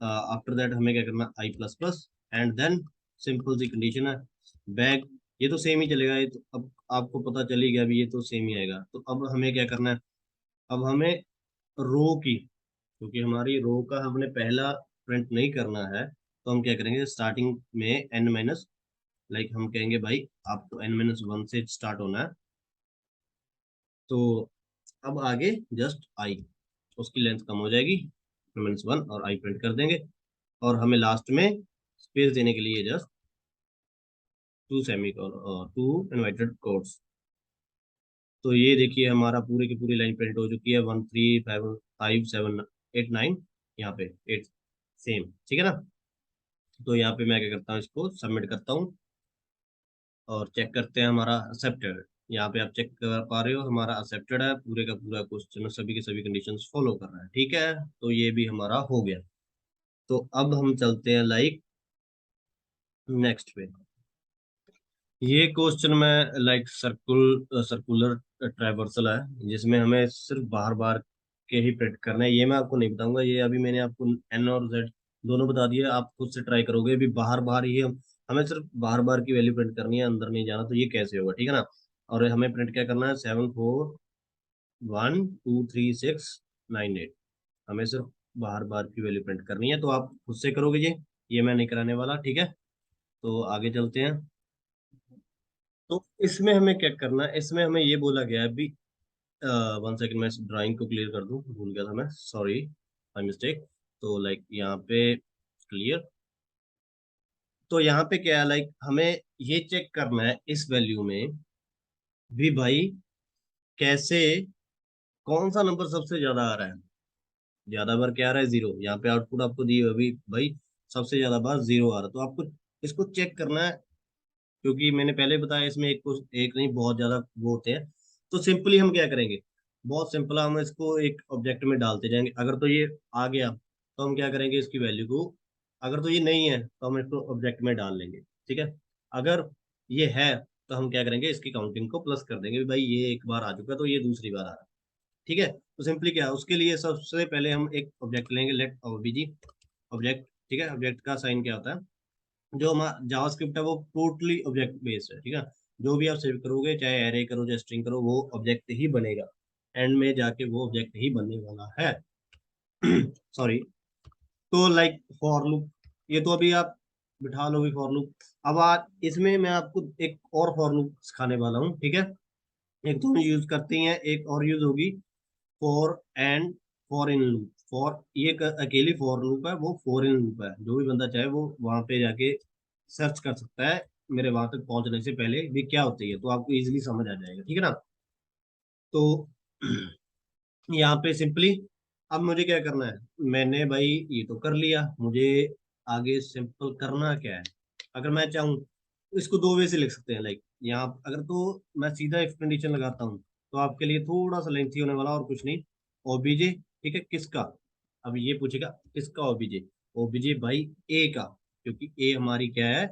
आफ्टर दैट हमें क्या करना, i plus plus, and then simple c condition है, बैग। ये तो सेम ही चलेगा, ये तो अब आपको पता चल ही गया अभी, ये तो सेम ही आएगा। तो अब हमें क्या करना है, अब हमें रो की, क्योंकि हमारी रो का हमने पहला प्रिंट नहीं करना है, तो हम क्या करेंगे, स्टार्टिंग में n माइनस, लाइक हम कहेंगे भाई आपको n-1 से स्टार्ट होना है। तो अब आगे जस्ट आई, उसकी लेंथ कम हो जाएगी, n-1 और आई प्रिंट कर देंगे। और हमें लास्ट में स्पेस देने के लिए just two semi two inverted quotes. तो ये देखिए हमारा पूरे की पूरी लाइन प्रिंट हो चुकी है, 1 3 5 5 7 8 9, यहाँ पे 8 सेम, ठीक है ना। तो यहाँ पे मैं क्या करता हूँ, इसको सबमिट करता हूँ और चेक करते हैं हमारा एक्सेप्टेड। यहाँ पे आप चेक कर पा रहे हो हमारा एक्सेप्टेड है, पूरे का पूरा क्वेश्चन सभी के सभी कंडीशंस फॉलो कर रहा है, ठीक है। तो ये भी हमारा हो गया। तो अब हम चलते हैं लाइक नेक्स्ट पे। ये क्वेश्चन में लाइक सर्कुलर ट्राइवर्सल है, जिसमें हमें सिर्फ बार बार के ही प्रिंट करना है। ये मैं आपको नहीं बताऊंगा, ये अभी मैंने आपको एन और जेड दोनों बता दिए, आप खुद से ट्राई करोगे। अभी बाहर बाहर ही हमें सिर्फ बार बार की वैल्यू प्रिंट करनी है, अंदर नहीं जाना। तो ये कैसे होगा, ठीक है ना। और हमें प्रिंट क्या करना है, 7 4 1 2 3 6 9 8, हमें सिर्फ बाहर बार की वैल्यू प्रिंट करनी है। तो आप खुद से करोगे ये मैं नहीं कराने वाला, ठीक है। तो आगे चलते हैं। तो इसमें हमें क्या करना है, इसमें हमें ये बोला गया है अभी, 1 सेकंड मैं ड्राइंग को क्लियर कर दूं, भूल गया था मैं, सॉरी माय मिस्टेक। तो लाइक यहाँ पे क्लियर। तो यहाँ पे क्या है, लाइक हमें ये चेक करना है इस वैल्यू में भी भाई, कैसे, कौन सा नंबर सबसे ज्यादा आ रहा है। ज्यादा बार क्या आ रहा है, 0। यहाँ पे आउटपुट आपको दी हुई अभी भाई, सबसे ज्यादा बार 0 आ रहा है। तो आपको इसको चेक करना है, क्योंकि मैंने पहले बताया इसमें एक को एक नहीं बहुत ज्यादा वो होते हैं। तो सिंपली हम क्या करेंगे, बहुत सिंपल, हम इसको एक ऑब्जेक्ट में डालते जाएंगे। अगर तो ये आ गया तो हम क्या करेंगे, इसकी वैल्यू को, अगर तो ये नहीं है तो हम इसको ऑब्जेक्ट में डाल लेंगे, ठीक है। अगर ये है तो हम क्या करेंगे, इसकी काउंटिंग को प्लस कर देंगे, भाई ये एक बार आ चुका है तो ये दूसरी बार आ रहा है, ठीक है। तो सिंपली क्या है, उसके लिए सबसे पहले हम एक ऑब्जेक्ट लेंगे, लेट ओबीजी ऑब्जेक्ट, ठीक है। ऑब्जेक्ट का साइन क्या होता है, जो हमारा जावास्क्रिप्ट है वो टोटली ऑब्जेक्ट बेस्ड है, ठीक है। जो भी आप सेव करोगे, चाहे एरे करो चाहे स्ट्रिंग करो, वो ऑब्जेक्ट ही बनेगा, एंड में जाके वो ऑब्जेक्ट ही बनने वाला है। सॉरी। तो लाइक फॉर लूप, ये तो अभी आप बिठा लोगे फॉर लूप। अब आज इसमें मैं आपको एक और फॉर लूप सिखाने वाला हूँ, ठीक है। एक तो हम यूज करते हैं, एक और यूज होगी for and for in loop. For ये अकेली फॉर लूप है, वो फॉर इन लूप है। जो भी बंदा चाहे वो वहां पे जाके सर्च कर सकता है, मेरे वहां तक पहुंचने से पहले भी क्या होती है, तो आपको इजीली समझ आ जाएगा, ठीक है ना। तो यहाँ पे सिंपली अब मुझे क्या करना है, मैंने भाई ये तो कर लिया, मुझे आगे सिंपल करना क्या है। अगर मैं चाहूँ तो इसको दो वे से लिख सकते हैं, लाइक यहाँ अगर तो मैं सीधा इफ कंडीशन लगाता हूँ तो आपके लिए थोड़ा सा लेंथी होने वाला, और कुछ नहीं। ओबीजे, ठीक है, किसका, अब ये पूछेगा किसका ओबीजे, ओबीजे भाई ए का, क्योंकि ए हमारी क्या है,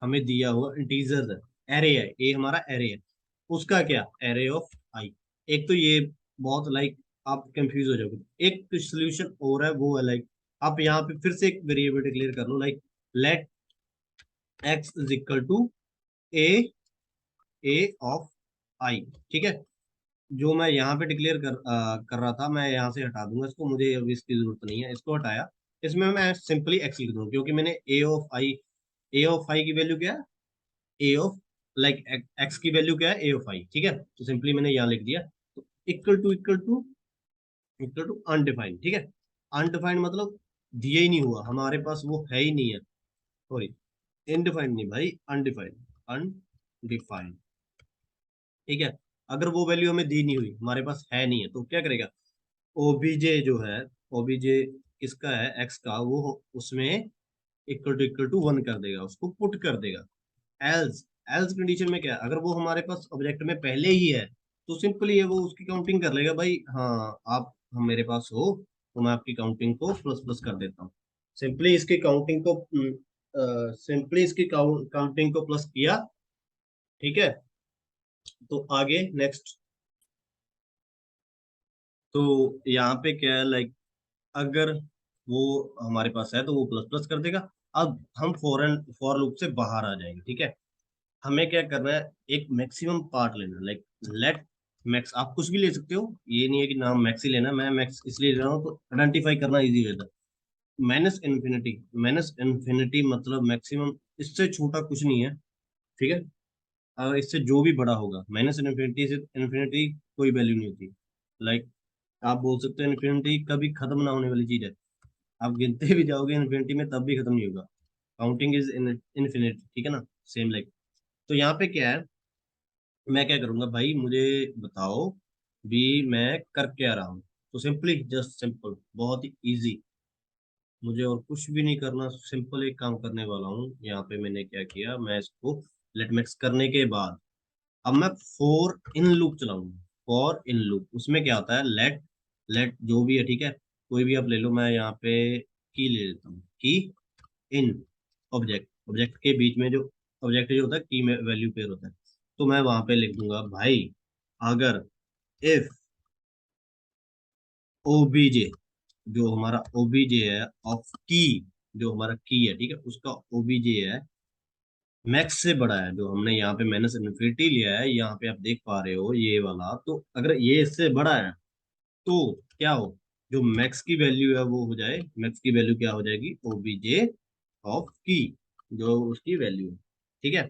हमें दिया हुआ इंटीजर है, एरे है, ए हमारा एरे है, उसका क्या, एरे ऑफ आई। एक तो ये बहुत लाइक आप कंफ्यूज हो जाओगे। एक सोल्यूशन और है, वो है लाइक आप यहाँ पे फिर से एक वेरिएबल डिक्लेयर कर लो, like let x is equal to a, a of i, ठीक है। जो मैं यहाँ पे डिक्लेयर कर रहा था, मैं यहाँ से हटा दूंगा इसको, मुझे अभी इसकी जरूरत नहीं है, इसको हटाया। इसमें मैं सिंपली एक्स लिख दूंगा, क्योंकि मैंने ए ऑफ आई की वैल्यू क्या है, ए ऑफ लाइक एक्स की वैल्यू क्या है, ए ऑफ आई, ठीक है। तो सिंपली मैंने यहाँ लिख दिया, तो equal to equal to equal to undefined, ठीक है। अनडिफाइंड मतलब दिया ही नहीं हुआ हमारे पास, वो है ही नहीं है, सॉरी, इनडिफाइंड नहीं भाई, अनडिफाइंड, अनडिफाइंड, ठीक है। अगर वो वैल्यू हमें दी नहीं हुई, हमारे पास है नहीं है, तो क्या करेगा, ओबीजे जो है, ओबीजे किसका है, एक्स का, वो उसमें इक्वल टू वन कर देगा, उसको पुट कर देगा। एल्स, एल्स कंडीशन में क्या है, अगर वो हमारे पास ऑब्जेक्ट में पहले ही है, तो सिंपली है वो उसकी काउंटिंग कर लेगा, भाई हाँ आप हम मेरे पास हो, तो मैं आपकी काउंटिंग को प्लस प्लस कर देता हूँ। सिंपली इसकी काउंटिंग को काउंटिंग को प्लस किया, ठीक है। तो आगे नेक्स्ट, तो यहाँ पे क्या है, लाइक अगर वो हमारे पास है तो वो प्लस प्लस कर देगा। अब हम फॉर लूप से बाहर आ जाएंगे, ठीक है। हमें क्या करना है, एक मैक्सिमम पार्ट लेना, लाइक लेट मैक्स, आप कुछ भी ले सकते हो, ये नहीं है कि नाम मैक्स ही लेना, मैं मैक्स इसलिए ले रहा हूँ तो आइडेंटिफाई करना इजी रहता है। माइनस इन्फिनिटी मतलब मैक्सिमम, इससे छोटा कुछ नहीं है, ठीक है। और इससे जो भी बड़ा होगा, माइनस इन्फिनिटी से इन्फिनिटी कोई वैल्यू नहीं होती, लाइक आप बोल सकते हो इन्फिनिटी कभी खत्म ना होने वाली चीज है, आप गिनते भी जाओगे इन्फिनिटी में तब भी खत्म नहीं होगा, काउंटिंग इज इनफिनिट, ठीक है ना, सेम लाइक। तो यहाँ पे क्या है, मैं क्या करूंगा भाई, मुझे बताओ भी मैं कर क्या रहा हूँ। तो सिंपली जस्ट सिंपल, बहुत ही इजी, मुझे और कुछ भी नहीं करना, सिंपल एक काम करने वाला हूँ। यहाँ पे मैंने क्या किया, मैं इसको लेट मैक्स करने के बाद अब मैं फॉर इन लूप चलाऊंगा। फॉर इन लूप उसमें क्या होता है, लेट, लेट जो भी है, ठीक है, कोई भी आप ले लो, मैं यहाँ पे की ले लेता हूँ, की इन ऑब्जेक्ट, ऑब्जेक्ट के बीच में जो ऑब्जेक्ट जो होता है की में वैल्यू पेयर होता है, तो मैं वहां पे लिख दूंगा भाई, अगर इफ ओबीजे, जो हमारा ओबीजे है ऑफ की, जो हमारा की है, ठीक है, उसका ओबीजे है मैक्स से बड़ा है, जो हमने यहाँ पे माइनस इन्फिनिटी लिया है, यहाँ पे आप देख पा रहे हो ये वाला, तो अगर ये इससे बड़ा है तो क्या हो, जो मैक्स की वैल्यू है वो हो जाए, मैक्स की वैल्यू क्या हो जाएगी, ओबीजे ऑफ की, जो उसकी वैल्यू है, ठीक है।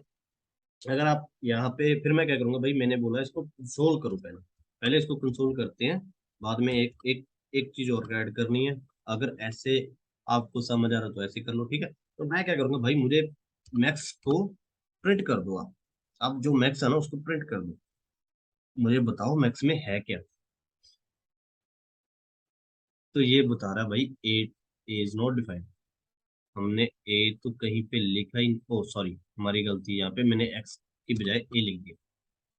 अगर आप यहाँ पे, फिर मैं क्या करूंगा भाई, मैंने बोला इसको कंसोल करो, पहले पहले इसको कंसोल करते हैं, बाद में एक एक एक चीज और ऐड करनी है। अगर ऐसे आपको समझ आ रहा तो ऐसे कर लो, ठीक है। तो मैं क्या करूंगा भाई, मुझे मैक्स को प्रिंट कर दो आप जो मैक्स है ना उसको प्रिंट कर दो, मुझे बताओ मैक्स में है क्या। तो ये बता रहा है भाई, ए इज नॉट डिफाइंड, हमने ए तो कहीं पे लिखा ही, ओ सॉरी हमारी गलती है, यहाँ पे मैंने एक्स की बजाय ए लिख दिया,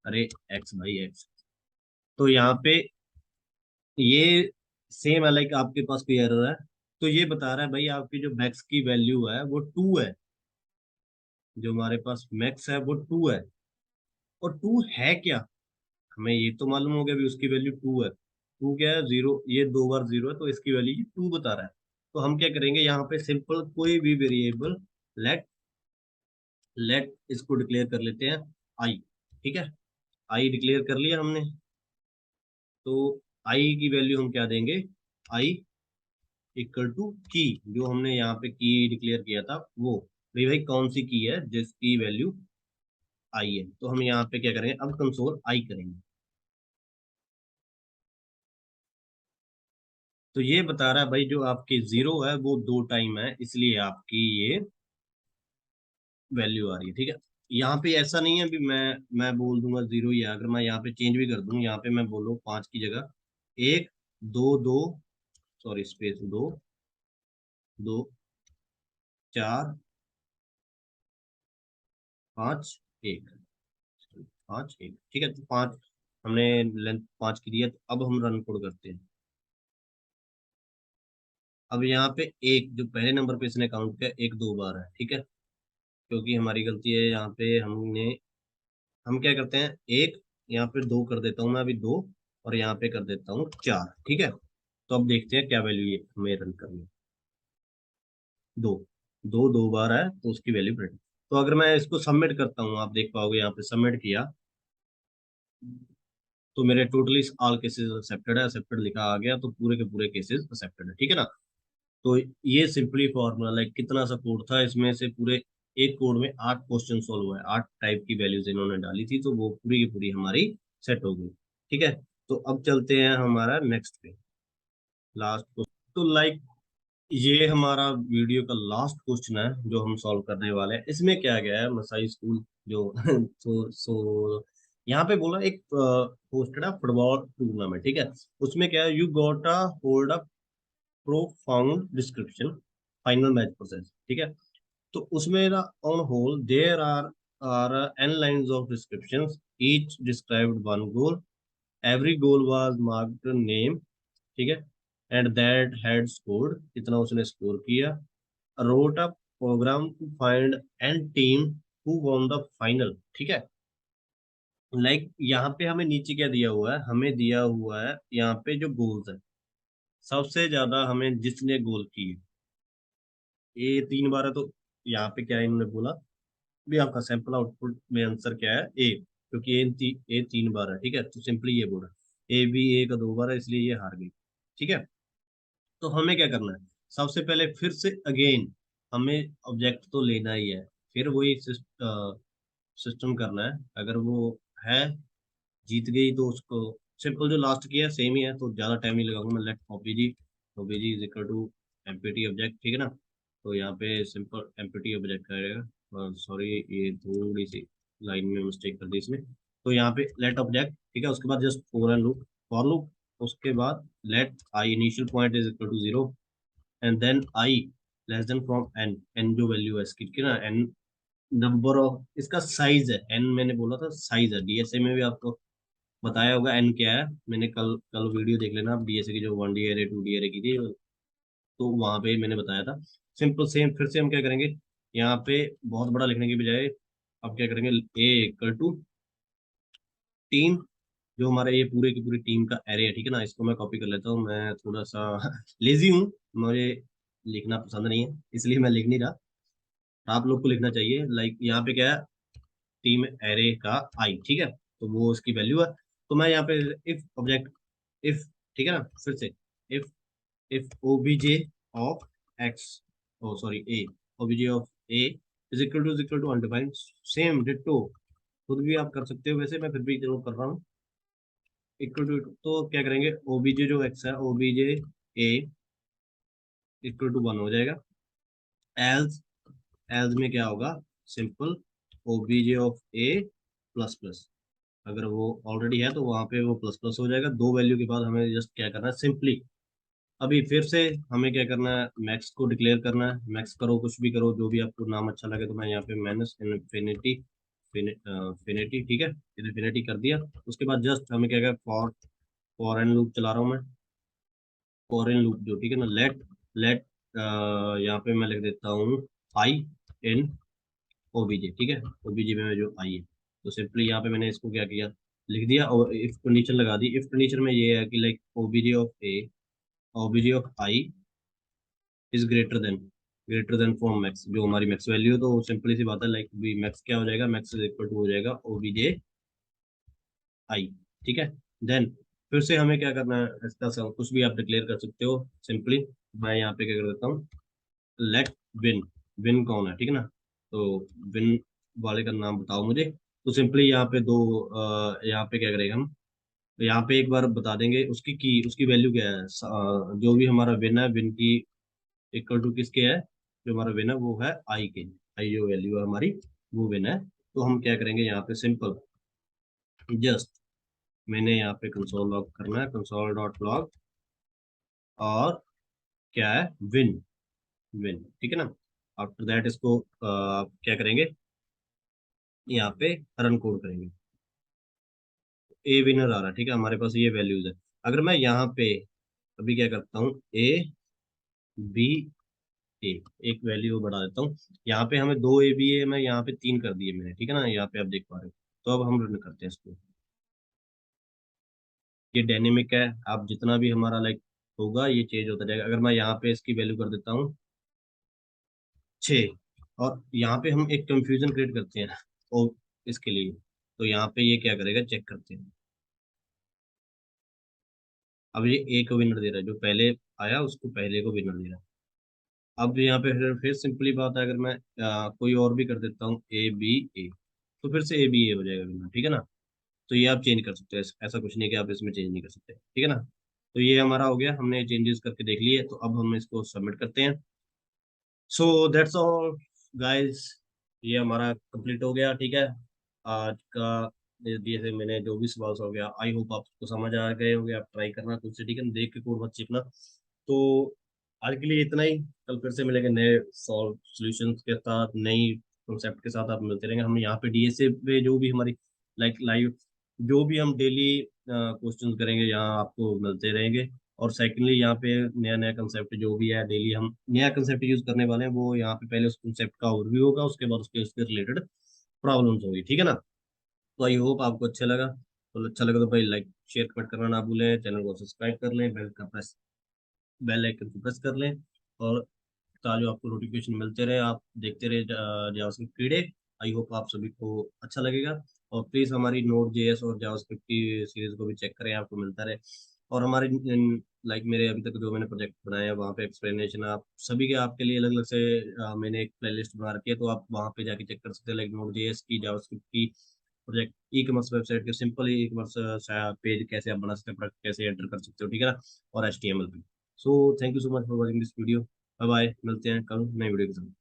अरे एक्स भाई एक्स। तो यहाँ पे ये सेम है, लाइक आपके पास कोई एरर है, तो ये बता रहा है भाई आपकी जो मैक्स की वैल्यू है वो टू है, जो हमारे पास मैक्स है वो टू है। और टू है क्या, हमें ये तो मालूम हो गया भी उसकी वैल्यू टू है, टू क्या है, जीरो, ये दो बार जीरो है, तो इसकी वैल्यू ये टू बता रहा है। तो हम क्या करेंगे, यहाँ पे सिंपल कोई भी वेरिएबल लेट, लेट इसको डिक्लेयर कर लेते हैं आई, ठीक है। आई डिक्लेयर कर लिया हमने, तो आई की वैल्यू हम क्या देंगे, आई इक्वल टू की, जो हमने यहाँ पे की डिक्लेयर किया था वो, भाई भाई कौन सी की है जिसकी वैल्यू आई है, तो हम यहाँ पे क्या करेंगे, अब कंसोल आई करेंगे। तो ये बता रहा है भाई जो आपकी जीरो है वो दो टाइम है, इसलिए आपकी ये वैल्यू आ रही है, ठीक है। यहाँ पे ऐसा नहीं है भी मैं बोल दूंगा जीरो ही है, अगर मैं यहाँ पे चेंज भी कर दूं, यहाँ पे मैं बोलूँ पांच की जगह एक, दो दो, सॉरी स्पेस दो, दो, चार, 5 1, 5 1, ठीक है। तो 5 हमने लेंथ 5 की दी है, तो अब हम रन कोड करते हैं। अब यहाँ पे एक जो पहले नंबर पे इसने काउंट किया, एक 2 बार है, ठीक है, क्योंकि हमारी गलती है यहाँ पे। हम क्या करते हैं, एक यहाँ पे 2 कर देता हूँ मैं अभी, 2, और यहाँ पे कर देता हूँ 4, ठीक है। तो अब देखते हैं क्या वैल्यू ये हमें रन करनी है। 2 2 बार है तो उसकी वैल्यू प्रिंट। तो अगर मैं इसको सबमिट करता हूँ, आप देख पाओगे यहाँ पे सबमिट किया, तो मेरे टोटली ऑल केसेस एक्सेप्टेड है, एक्सेप्टेड लिखा आ गया, तो पूरे के पूरे केसेस एक्सेप्टेड है, ठीक है ना। तो ये सिंपली फॉर्मूला, लाइक कितना सा कोड था इसमें से, पूरे एक कोड में 8 क्वेश्चन सॉल्व हुआ है, 8 टाइप की वैल्यूज इन्होंने डाली थी, तो वो पूरी की पूरी हमारी सेट हो गई, ठीक है। तो अब चलते हैं हमारा नेक्स्ट पे, लास्ट क्वेश्चन। तो लाइक ये हमारा वीडियो का लास्ट क्वेश्चन है जो हम सॉल्व करने वाले हैं। इसमें क्या गया है, मसाई स्कूल जो सो यहाँ पे बोला एक होस्टेड है फुटबॉल टूर्नामेंट, ठीक है। उसमें क्या है, you got a hold a profound description final match process, ठीक है। तो उसमें ना on whole there are n lines of descriptions, each described one goal, every goal was marked name, ठीक है, and that had scored, कितना उसने score किया, wrote a program to find n team who won the final, ठीक है। Like यहाँ पे हमें नीचे क्या दिया हुआ है, हमें दिया हुआ है यहाँ पे जो गोल्स है, सबसे ज्यादा हमें जिसने गोल किए, ये 3 बार है, तो यहाँ पे क्या है, इन्होंने बोला भी आपका सैंपल आउटपुट में आंसर क्या है, ए, क्योंकि ए 3 बार है, ठीक है। तो सिंपली ये बोला, ए भी ए का 2 बार है, इसलिए ये हार गई, ठीक है। तो हमें क्या करना है, सबसे पहले फिर से अगेन हमें ऑब्जेक्ट तो लेना ही है, फिर वही सिस्टम करना है। अगर वो है, जीत गई, तो उसको सिंपल जो लास्ट किया है सेम ही है, तो ज़्यादा टाइम नहीं लगाऊंगा मैं। Let OBJ is equal to empty object, ठीक है ना। तो यहाँ पे सिंपल एम्पिटी ऑब्जेक्ट करेगा, सॉरी ये थोड़ी सी लाइन में मिस्टेक कर दी इसमें। तो यहाँ पे लेट ऑब्जेक्ट, ठीक है, उसके बाद जस्ट फॉर लूप, उसके बाद let I initial point is equal to 0, and then I less than from N, N जो वैल्यू है इसकी, ठीक है ना, एन नंबर ऑफ, इसका साइज है, एन मैंने बोला था साइज है, डीएसए में भी आपको बताया होगा एन क्या है। मैंने कल कल वीडियो देख लेना आप, डीएसए की जो 1D एरे 2D एरे की थी, तो वहां पे मैंने बताया था। सिंपल सेम फिर से हम क्या करेंगे, यहाँ पे बहुत बड़ा लिखने के बजाय अब क्या करेंगे, ए इक्वल टू टीम, जो हमारे ये पूरे की पूरी टीम का एरे है, ठीक है ना। इसको मैं कॉपी कर लेता हूँ, मैं थोड़ा सा लेजी हूँ, मुझे लिखना पसंद नहीं है, इसलिए मैं लिख नहीं रहा। आप लोग को लिखना चाहिए। लाइक यहाँ पे क्या है, टीम एरे का आई, ठीक है, तो वो उसकी वैल्यू है। तो मैं यहाँ पे इफ ऑब्जेक्ट, इफ, ठीक है ना, फिर से if OBJ of x, oh sorry A, OBJ of A is equal to undefined, same ditto, खुद भी आप कर सकते हो वैसे, मैं फिर भी जरूर कर रहा हूँ। इक्वल टू, तो क्या करेंगे, ओबीजे जो एक्स है, ओबीजे ए इक्वल टू 1 हो जाएगा। एल्स एल्स में क्या होगा, simple OBJ of A plus plus, अगर वो ऑलरेडी है तो वहां पे वो प्लस प्लस हो जाएगा। दो वैल्यू के बाद हमें जस्ट क्या करना है, सिंपली अभी फिर से हमें क्या करना है, मैक्स को डिक्लेयर करना है। मैक्स करो, कुछ भी करो, जो भी आपको नाम अच्छा लगे। तो मैं यहाँ पे माइनस इन्फिनिटी, फिनिटी, ठीक है, इन्फिनिटी कर दिया। उसके बाद जस्ट हमें क्या, फॉर एन लूप चला रहा हूँ मैं, फॉर एन लूप जो, ठीक है ना, लेट यहाँ पे मैं लिख देता हूँ आई इन ओबीजे, ठीक है, ओबीजे में जो आई है। तो सिंपली यहाँ पे मैंने इसको क्या किया, लिख दिया, और इफ कंडीशन लगा दी। इफ कंडीशन में ये है कि like OBJ of I is greater then from max, जो हमारी मैक्स वैल्यू है। तो सिंपली सी बात है, लाइक भी मैक्स क्या हो जाएगा, मैक्स इज इक्वल टू हो जाएगा ओबीजे आई, ठीक है। देन फिर से हमें क्या करना है, इसका कुछ भी आप डिक्लेयर कर सकते हो सिंपली। मैं यहाँ पे क्या कर देता हूँ, लेट विन, विन कौन है, ठीक है ना। तो विन वाले का नाम बताओ मुझे। तो सिंपली यहाँ पे यहाँ पे क्या करेंगे हम, तो यहाँ पे एक बार बता देंगे उसकी वैल्यू क्या है। जो भी हमारा विन है, विन की इक्वल टू किसके है, जो हमारा विन है वो है आई के, आई जो वैल्यू है हमारी, वो विन है। तो हम क्या करेंगे, यहाँ पे सिंपल जस्ट मैंने यहाँ पे कंसोल लॉग करना है, कंसोल डॉट लॉग, और क्या है, विन, विन, ठीक है ना। आफ्टर दैट इसको क्या करेंगे, यहाँ पे रन कोड करेंगे, ए विनर आ रहा है, ठीक है, हमारे पास ये वैल्यूज है। अगर मैं यहाँ पे अभी क्या करता हूँ, ए बी ए, एक वैल्यू बढ़ा देता हूँ। यहाँ पे हमें दो ए बी है, मैं यहाँ पे तीन कर दिए मैंने, ठीक है ना, यहाँ पे आप देख पा रहे हो। तो अब हम रन करते हैं इसको। ये डायनेमिक है, आप जितना भी हमारा लाइक होगा ये चेंज होता जाएगा। अगर मैं यहाँ पे इसकी वैल्यू कर देता हूँ 6, और यहाँ पे हम एक कंफ्यूजन क्रिएट करते हैं और इसके लिए, तो यहाँ पे ये क्या करेगा, चेक करते हैं। अब ये ए को विनर दे रहा है, जो पहले आया उसको पहले को विनर दे रहा है। अब यहाँ पे फिर सिंपली बात है, अगर मैं कोई और भी कर देता हूँ ए बी ए, तो फिर से ए बी ए हो जाएगा विनर, ठीक है ना। तो ये आप चेंज कर सकते हो, ऐसा कुछ नहीं कि आप इसमें चेंज नहीं कर सकते, ठीक है ना। तो ये हमारा हो गया, हमने चेंजेस करके देख लिए, तो अब हम इसको सबमिट करते हैं। सो दैट्स ऑल गाइस, ये हमारा कंप्लीट हो गया, ठीक है। आज का जैसे मैंने जो भी सवाल हो गया, आई होप आपको समझ आ गए होंगे। आप ट्राई करना खुद से, ठीक है, देख के कोड मत सीखना। तो आज के लिए इतना ही, कल फिर से मिलेंगे नए सॉल्व सॉल्यूशंस के साथ, नई कॉन्सेप्ट के साथ। आप मिलते रहेंगे, हम यहाँ पे डीएसए पे जो भी हमारी लाइक लाइव जो भी हम डेली क्वेश्चंस करेंगे यहाँ आपको मिलते रहेंगे। और सेकेंडली यहाँ पे नया नया कंसेप्ट जो भी है, डेली हम नया कंसेप्ट यूज करने वाले हैं, वो यहाँ पे पहले उस कंसेप्ट का ओवरव्यू होगा, उसके बाद उसके रिलेटेड प्रॉब्लम्स होगी, ठीक है ना। तो आई होप आपको अच्छा लगा। तो अच्छा लगा तो भाई लाइक शेयर कमेंट करना ना भूलें, चैनल को सब्सक्राइब कर लें, बेल आइकन को प्रेस कर लें, और ताकि आपको नोटिफिकेशन मिलते रहे, आप देखते रहे जावास्क्रिप्ट कीड़े। आई होप आप सभी को अच्छा लगेगा। और प्लीज़ हमारी नोड जेएस और जावास्क्रिप्ट की सीरीज को भी चेक करें, आपको मिलता रहे। और हमारे लाइक मेरे अभी तक जो मैंने प्रोजेक्ट बनाए हैं वहाँ पे एक्सप्लेनेशन आप सभी के आपके लिए अलग अलग से मैंने एक प्लेलिस्ट बना रखी है, तो आप वहाँ पे जाके चेक कर सकते हैं, लाइक नोड जेएस की, जावास्क्रिप्ट की, प्रोजेक्ट ई कॉमर्स वेबसाइट के सिंपल ई कॉमर्स पेज कैसे आप बना सकते हैं, प्रोडक्ट कैसे एंटर कर सकते हो, ठीक है ना, और HTML भी। So thank you so much for watching this video. Bye bye, मिलते हैं कल नई वीडियो के साथ।